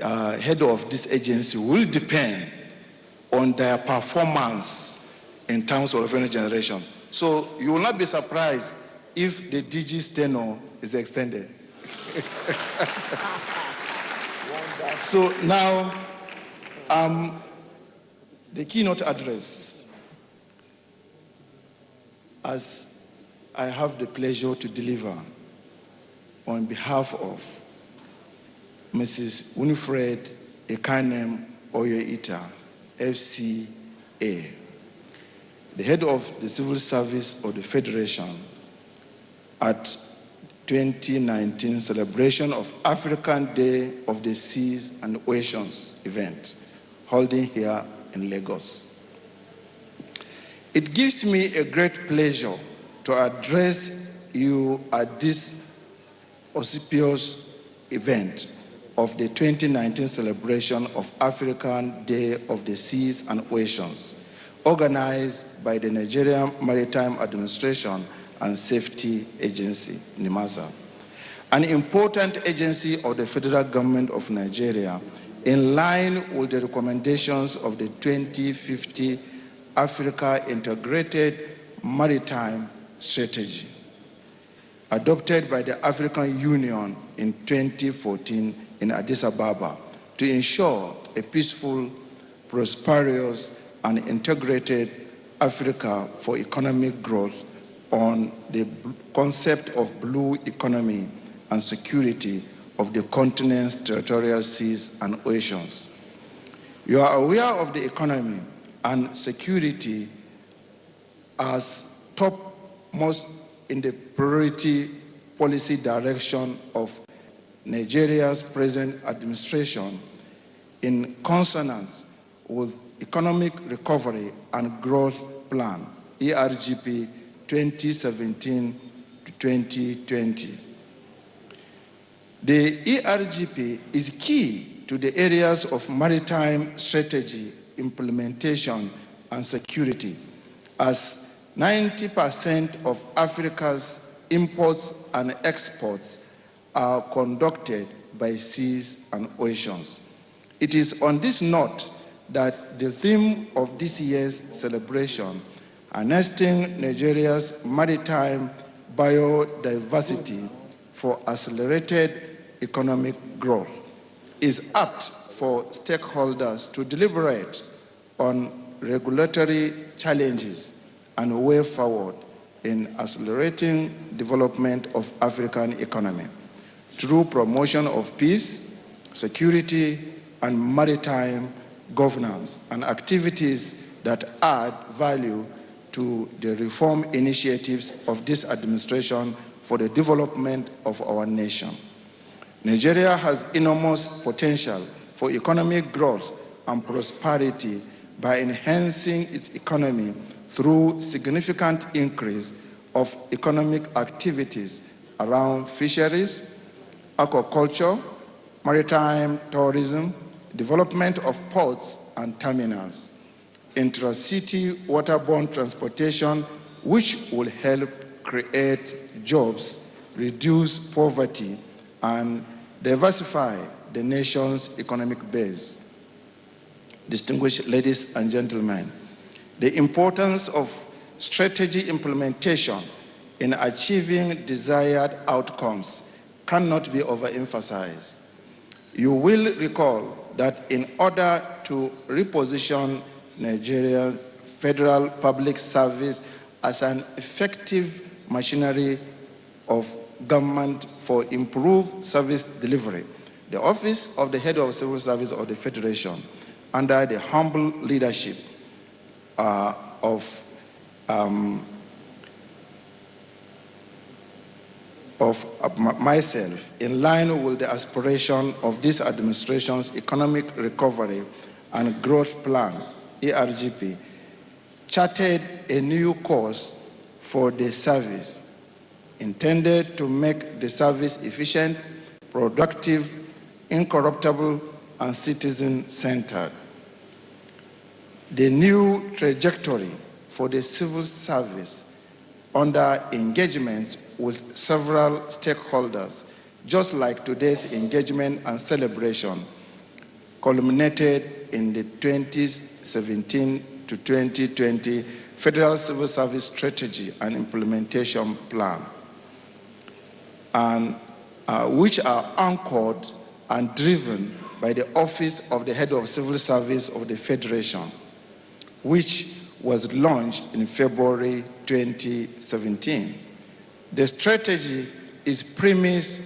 head of this agency will depend on their performance in terms of revenue generation. So you will not be surprised if the DG's tenure is extended. So now, the keynote address, as I have the pleasure to deliver on behalf of Mrs. Winifred Ekanem Oyeita, FCA, the head of the Civil Service of the Federation, at 2019 celebration of African Day of the Seas and Oceans event, holding here in Lagos. It gives me a great pleasure to address you at this auspicious event of the 2019 celebration of African Day of the Seas and Oceans, organized by the Nigerian Maritime Administration and Safety Agency, NIMASA, an important agency of the federal government of Nigeria, in line with the recommendations of the 2050 Africa Integrated Maritime Strategy, adopted by the African Union in 2014 in Addis Ababa, to ensure a peaceful, prosperous, and integrated Africa for economic growth on the concept of blue economy and security of the continent's territorial seas and oceans. You are aware of the economy and security as topmost in the priority policy direction of Nigeria's present administration, in consonance with Economic Recovery and Growth Plan, ERGP 2017 to 2020. The ERGP is key to the areas of maritime strategy, implementation, and security, as 90% of Africa's imports and exports are conducted by seas and oceans. It is on this note that the theme of this year's celebration, harnessing Nigeria's maritime biodiversity for accelerated economic growth, is apt for stakeholders to deliberate on regulatory challenges and a way forward in accelerating development of African economy through promotion of peace, security, and maritime governance, and activities that add value to the reform initiatives of this administration for the development of our nation. Nigeria has enormous potential for economic growth and prosperity by enhancing its economy through significant increase of economic activities around fisheries, aquaculture, maritime tourism, development of ports and terminals, intracity waterborne transportation, which will help create jobs, reduce poverty, and diversify the nation's economic base. Distinguished ladies and gentlemen, the importance of strategy implementation in achieving desired outcomes cannot be overemphasized. You will recall that in order to reposition Nigeria's federal public service as an effective machinery of government for improved service delivery. The Office of the Head of Civil Service of the Federation, under the humble leadership of myself, in line with the aspiration of this administration's Economic Recovery and Growth Plan, ERGP, charted a new course for the service, intended to make the service efficient, productive, incorruptible, and citizen-centered. The new trajectory for the civil service under engagements with several stakeholders, just like today's engagement and celebration, culminated in the 2017 to 2020 Federal Civil Service Strategy and Implementation Plan, and which are anchored and driven by the Office of the Head of Civil Service of the Federation, which was launched in February 2017. The strategy is premised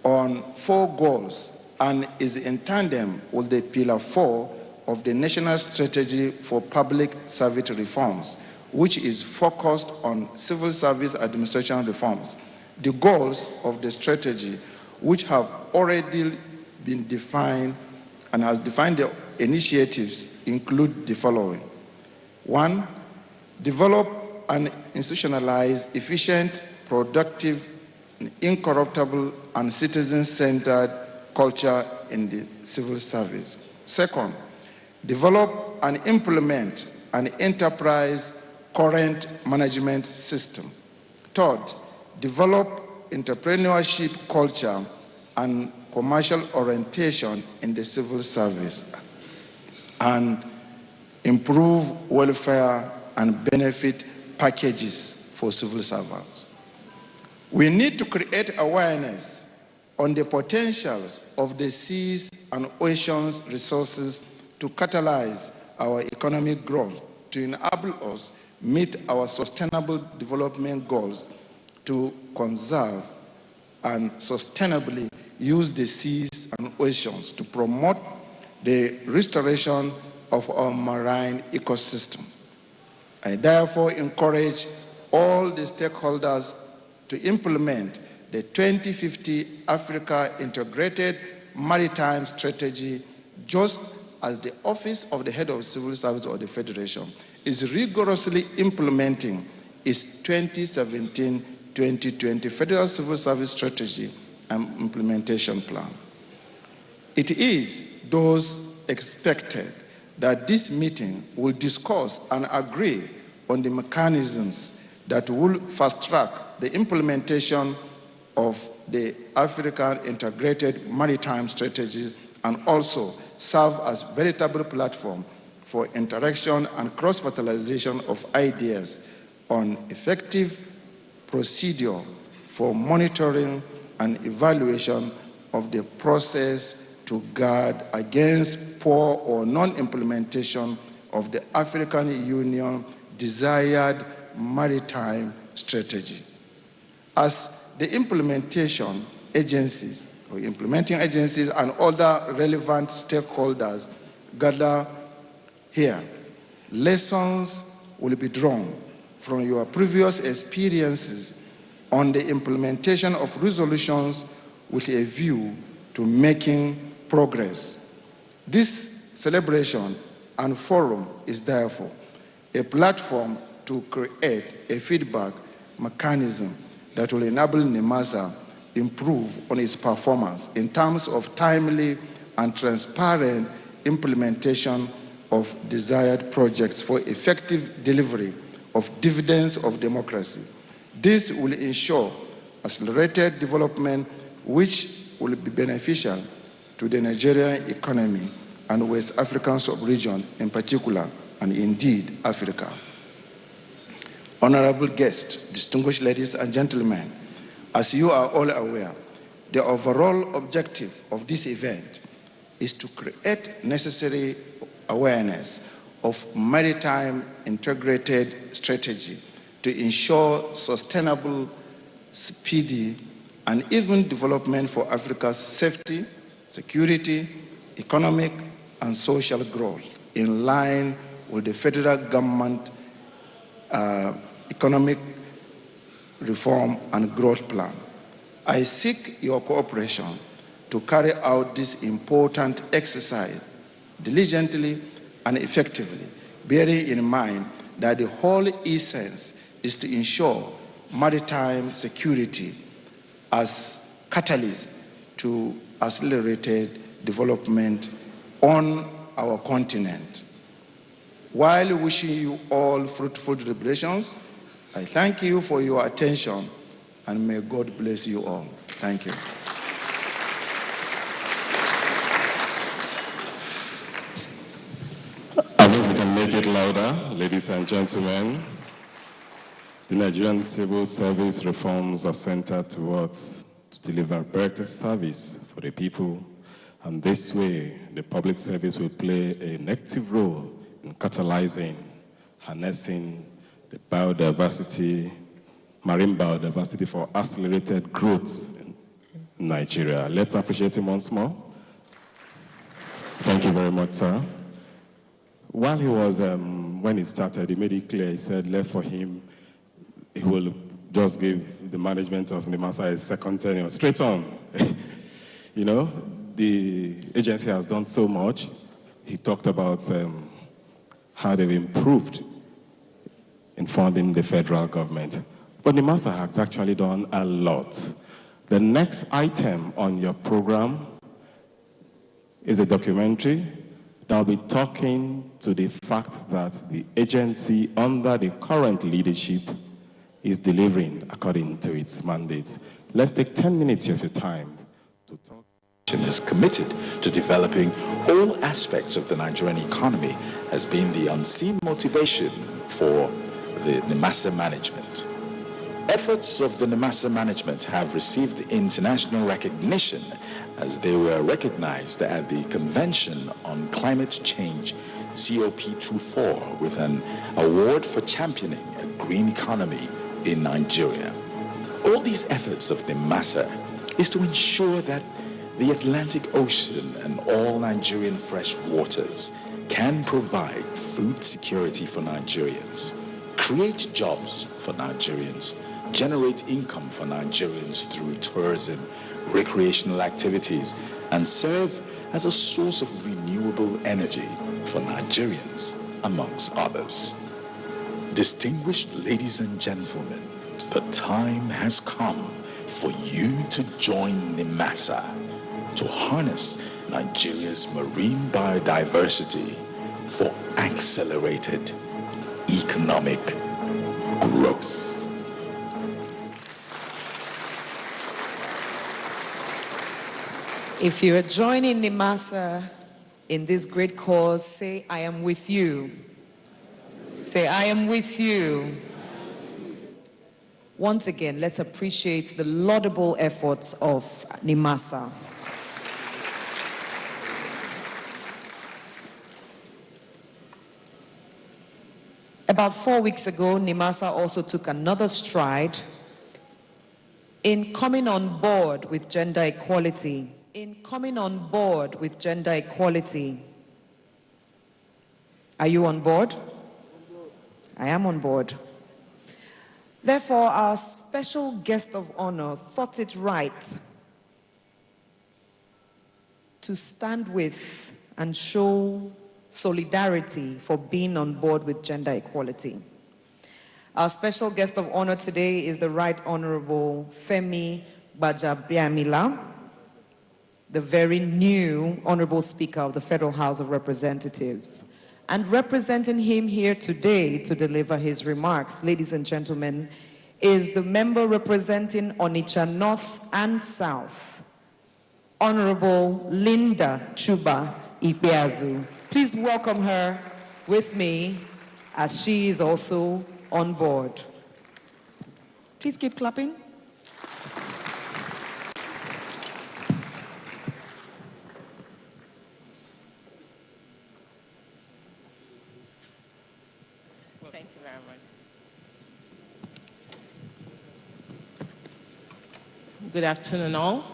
on 4 goals and is in tandem with the Pillar 4 of the National Strategy for Public Service Reforms, which is focused on civil service administration reforms. The goals of the strategy, which have already been defined and has defined the initiatives, include the following. 1, develop and institutionalize efficient, productive, incorruptible, and citizen-centered culture in the civil service. 2nd, develop and implement an enterprise current management system. 3rd, develop entrepreneurship culture and commercial orientation in the civil service, and improve welfare and benefit packages for civil servants. We need to create awareness on the potentials of the seas and oceans resources to catalyze our economic growth, to enable us meet our sustainable development goals, to conserve and sustainably use the seas and oceans to promote the restoration of our marine ecosystem. I therefore encourage all the stakeholders to implement the 2050 Africa Integrated Maritime Strategy, just as the Office of the Head of Civil Service of the Federation is rigorously implementing its 2017-2020 Federal Civil Service Strategy and Implementation Plan. It is thus expected that this meeting will discuss and agree on the mechanisms that will fast-track the implementation of the African Integrated Maritime Strategies and also serve as veritable platform for interaction and cross-fertilization of ideas on effective procedure for monitoring and evaluation of the process to guard against poor or non-implementation of the African Union desired maritime strategy. As the implementing agencies and other relevant stakeholders gather here, lessons will be drawn from your previous experiences on the implementation of resolutions with a view to making progress. This celebration and forum is therefore a platform to create a feedback mechanism that will enable NIMASA improve on its performance in terms of timely and transparent implementation of desired projects for effective delivery of dividends of democracy. This will ensure accelerated development which will be beneficial to the Nigerian economy and West African sub-region in particular, and indeed Africa. Honorable guests, distinguished ladies and gentlemen, as you are all aware, the overall objective of this event is to create necessary awareness of maritime integrated strategy to ensure sustainable speedy, and even development for Africa's safety, security, economic, and social growth in line with the federal government economic reform and growth plan. I seek your cooperation to carry out this important exercise diligently and effectively, bearing in mind that the whole essence is to ensure maritime security as catalyst to accelerated development on our continent. While wishing you all fruitful deliberations, I thank you for your attention and may God bless you all. Thank you. I think we can make it louder, ladies and gentlemen. The Nigerian civil service reforms are centered towards to deliver better service for the people, and this way the public service will play an active role in catalyzing, harnessing the biodiversity, marine biodiversity for accelerated growth in Nigeria. Let's appreciate him once more. Thank you very much, sir. While he was, when he started, he made it clear, he said, left for him, he will just give the management of NIMASA a second tenure, straight on. You know, the agency has done so much. He talked about how they've improved in funding the federal government. But NIMASA has actually done a lot. The next item on your program is a documentary that will be talking to the fact that the agency under the current leadership is delivering according to its mandate. Let's take 10 minutes of your time to talk. Is committed to developing all aspects of the Nigerian economy has been the unseen motivation for the NIMASA management. Efforts of the NIMASA management have received international recognition as they were recognized at the Convention on Climate Change COP24 with an award for championing a green economy in Nigeria. All these efforts of NIMASA is to ensure that the Atlantic Ocean and all Nigerian fresh waters can provide food security for Nigerians, create jobs for Nigerians, generate income for Nigerians through tourism, recreational activities, and serve as a source of renewable energy for Nigerians, amongst others. Distinguished ladies and gentlemen, the time has come for you to join NIMASA to harness Nigeria's marine biodiversity for accelerated economic growth. If you're joining NIMASA in this great cause, say, I am with you. Say, I am with you. Once again, let's appreciate the laudable efforts of NIMASA. About 4 weeks ago, NIMASA also took another stride in coming on board with gender equality. Are you on board? I am on board. Therefore, our special guest of honor thought it right to stand with and show solidarity for being on board with gender equality. Our special guest of honor today is the Right Honorable Femi Gbajabiamila, the very new Honorable Speaker of the Federal House of Representatives. And representing him here today to deliver his remarks, ladies and gentlemen, is the member representing Onitsha North and South, Honorable Linda Chuba Ikpeazu. Please welcome her with me as she is also on board. Please keep clapping. Thank you very much. Good afternoon, all.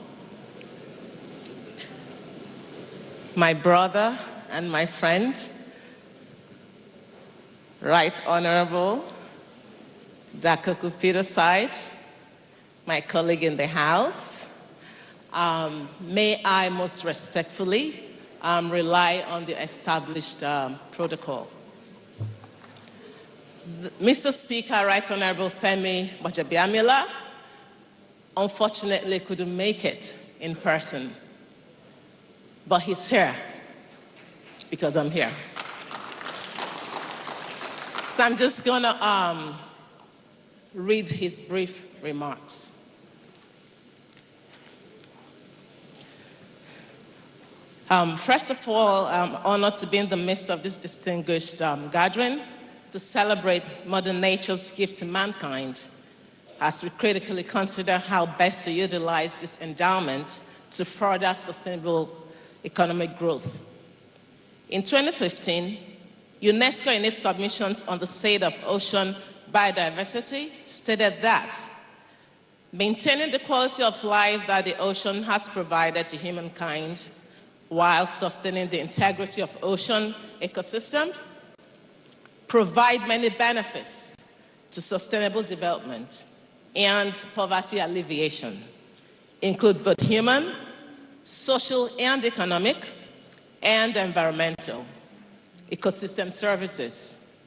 My brother and my friend, Right Honorable Dakoku Peter Side, my colleague in the House, may I most respectfully rely on the established protocol. Mr. Speaker, Right Honorable Femi Gbajabiamila, unfortunately couldn't make it in person, but he's here because I'm here. So I'm just gonna read his brief remarks. First of all, I'm honored to be in the midst of this distinguished gathering to celebrate Mother Nature's gift to mankind as we critically consider how best to utilize this endowment to further sustainable economic growth. In 2015, UNESCO in its submissions on the state of ocean biodiversity stated that maintaining the quality of life that the ocean has provided to humankind while sustaining the integrity of ocean ecosystems provide many benefits to sustainable development and poverty alleviation, include both human, social and economic, and environmental ecosystem services.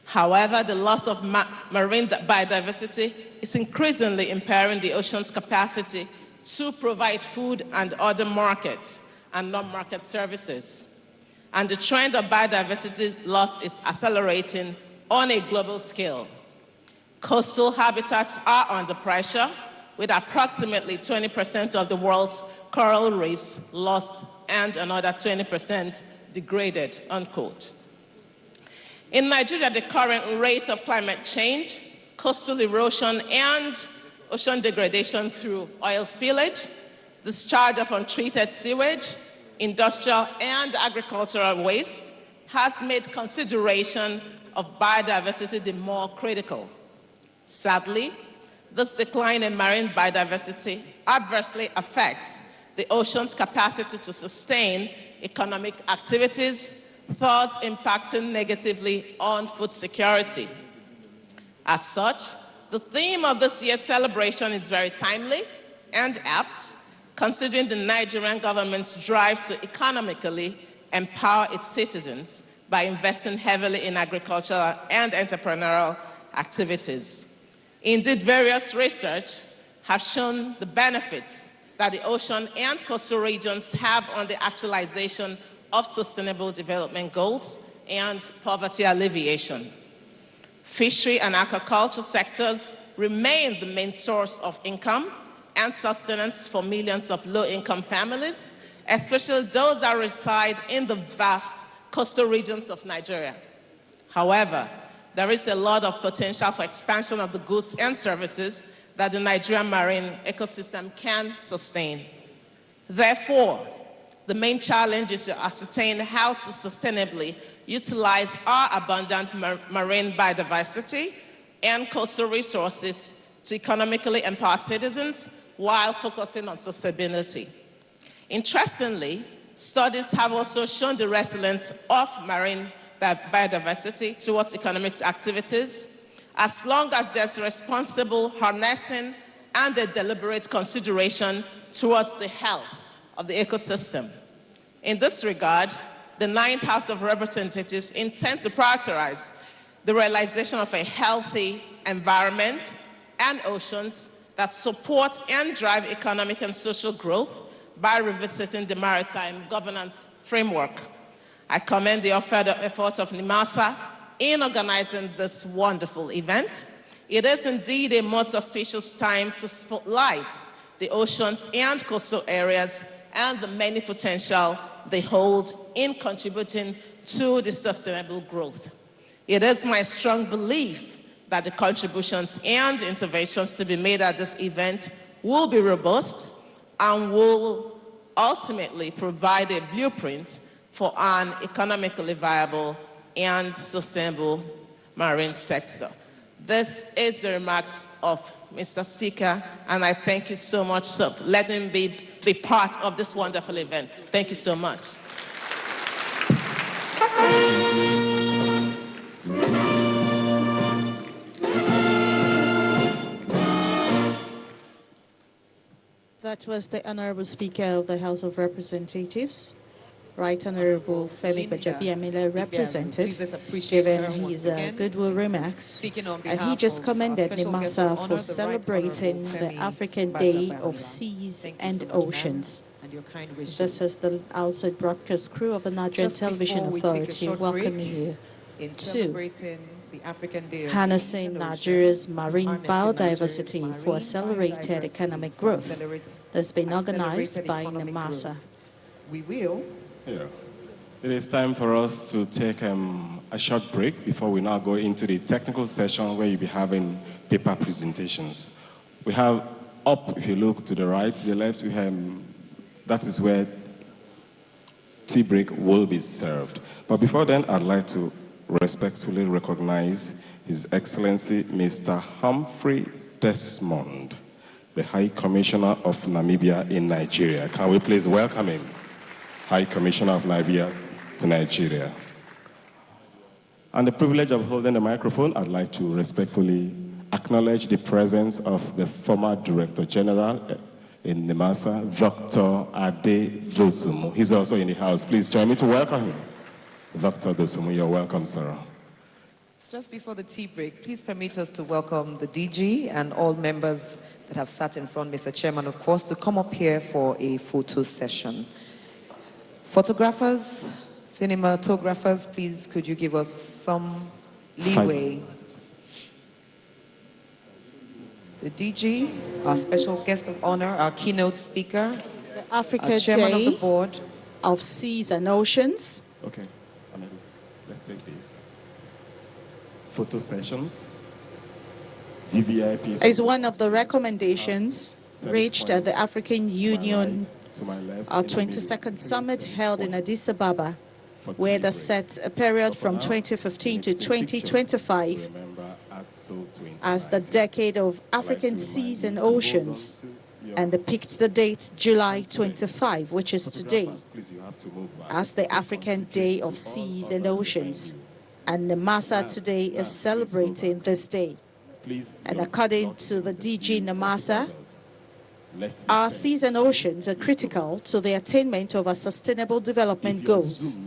However, the loss of marine biodiversity is increasingly impairing the ocean's capacity to provide food and other market and non-market services. And the trend of biodiversity loss is accelerating on a global scale. Coastal habitats are under pressure, with approximately 20% of the world's coral reefs lost and another 20% degraded, unquote. In Nigeria, the current rate of climate change, coastal erosion, and ocean degradation through oil spillage, discharge of untreated sewage, industrial and agricultural waste has made consideration of biodiversity the more critical. Sadly, this decline in marine biodiversity adversely affects the ocean's capacity to sustain economic activities, thus impacting negatively on food security. As such, the theme of this year's celebration is very timely and apt, considering the Nigerian government's drive to economically empower its citizens by investing heavily in agricultural and entrepreneurial activities. Indeed, various research have shown the benefits that the ocean and coastal regions have on the actualization of sustainable development goals and poverty alleviation. Fishery and aquaculture sectors remain the main source of income and sustenance for millions of low-income families, especially those that reside in the vast coastal regions of Nigeria. However, there is a lot of potential for expansion of the goods and services that the Nigerian marine ecosystem can sustain. Therefore, the main challenge is to ascertain how to sustainably utilize our abundant marine biodiversity and coastal resources to economically empower citizens while focusing on sustainability. Interestingly, studies have also shown the resilience of marine biodiversity towards economic activities, as long as there's responsible harnessing and a deliberate consideration towards the health of the ecosystem. In this regard, the Ninth House of Representatives intends to prioritize the realization of a healthy environment and oceans that support and drive economic and social growth by revisiting the maritime governance framework. I commend the efforts of NIMASA in organizing this wonderful event. It is indeed a most auspicious time to spotlight the oceans and coastal areas and the many potential they hold in contributing to the sustainable growth. It is my strong belief that the contributions and interventions to be made at this event will be robust and will ultimately provide a blueprint for an economically viable and sustainable marine sector. This is the remarks of Mr. Speaker, and I thank you so much for letting me be part of this wonderful event. Thank you so much. That was the Honorable Speaker of the House of Representatives, Right Honorable Femi Gbajabiamila, represented, given his goodwill remarks. And he just commended NIMASA for celebrating the African Day of Seas and Oceans. This is the outside broadcast crew of the Nigerian Television Authority welcoming you to harnessing Nigeria's marine biodiversity for accelerated economic growth. That's been organized by NIMASA. Yeah. It is time for us to take a short break before we now go into the technical session where you'll be having paper presentations. We have up, if you look to the right, to the left, we have, that is where tea break will be served. But before then, I'd like to respectfully recognize His Excellency Mr. Humphrey Desmond, the High Commissioner of Namibia in Nigeria. Can we please welcome him, High Commissioner of Namibia to Nigeria. And the privilege of holding the microphone, I'd like to respectfully acknowledge the presence of the former Director General in NIMASA, Dr. Ade Dosumu. He's also in the house. Please join me to welcome him. Dr. Dosumu, you're welcome, sir. Just before the tea break, please permit us to welcome the DG and all members that have sat in front, Mr. Chairman, of course, to come up here for a photo session. Photographers, cinematographers, please could you give us some leeway? The DG, our special guest of honor, our keynote speaker, The Africa Chairman Day of the Board of Seas and Oceans. Okay, let's take this. Photo sessions. VVIPs Is one of the recommendations reached at the African Union, our 22nd summit held in Addis Ababa, where they set a period from 2015 to 2025 as the decade of African seas and oceans, and they picked the date July 25, which is today, as the African Day of Seas and Oceans. And NIMASA today is celebrating this day. And according to the DG NIMASA, our seas and oceans are critical to the attainment of our sustainable development goals.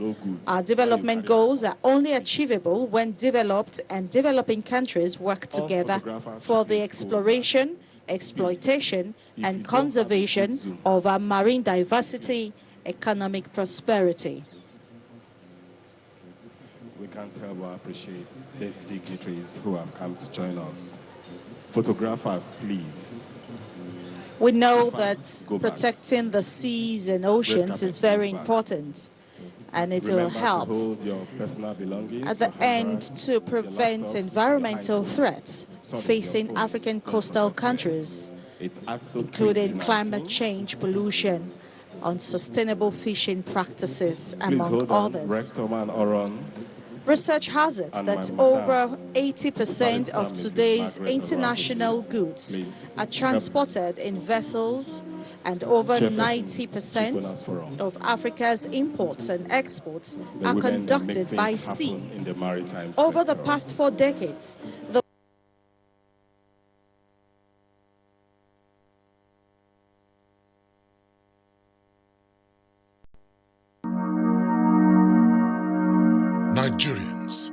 Our development goals are only achievable when developed and developing countries work together for the exploration, exploitation, and conservation of our marine diversity, economic prosperity. We can't help but appreciate these dignitaries who have come to join us. Photographers, please. We know that protecting the seas and oceans is very important, and it will help at the end to prevent environmental threats facing African coastal countries, including climate change, pollution, unsustainable fishing practices, among others. Research has it that over 80% of today's international goods are transported in vessels, and over 90% of Africa's imports and exports are conducted by sea. Over the past 4 decades, the Nigerians,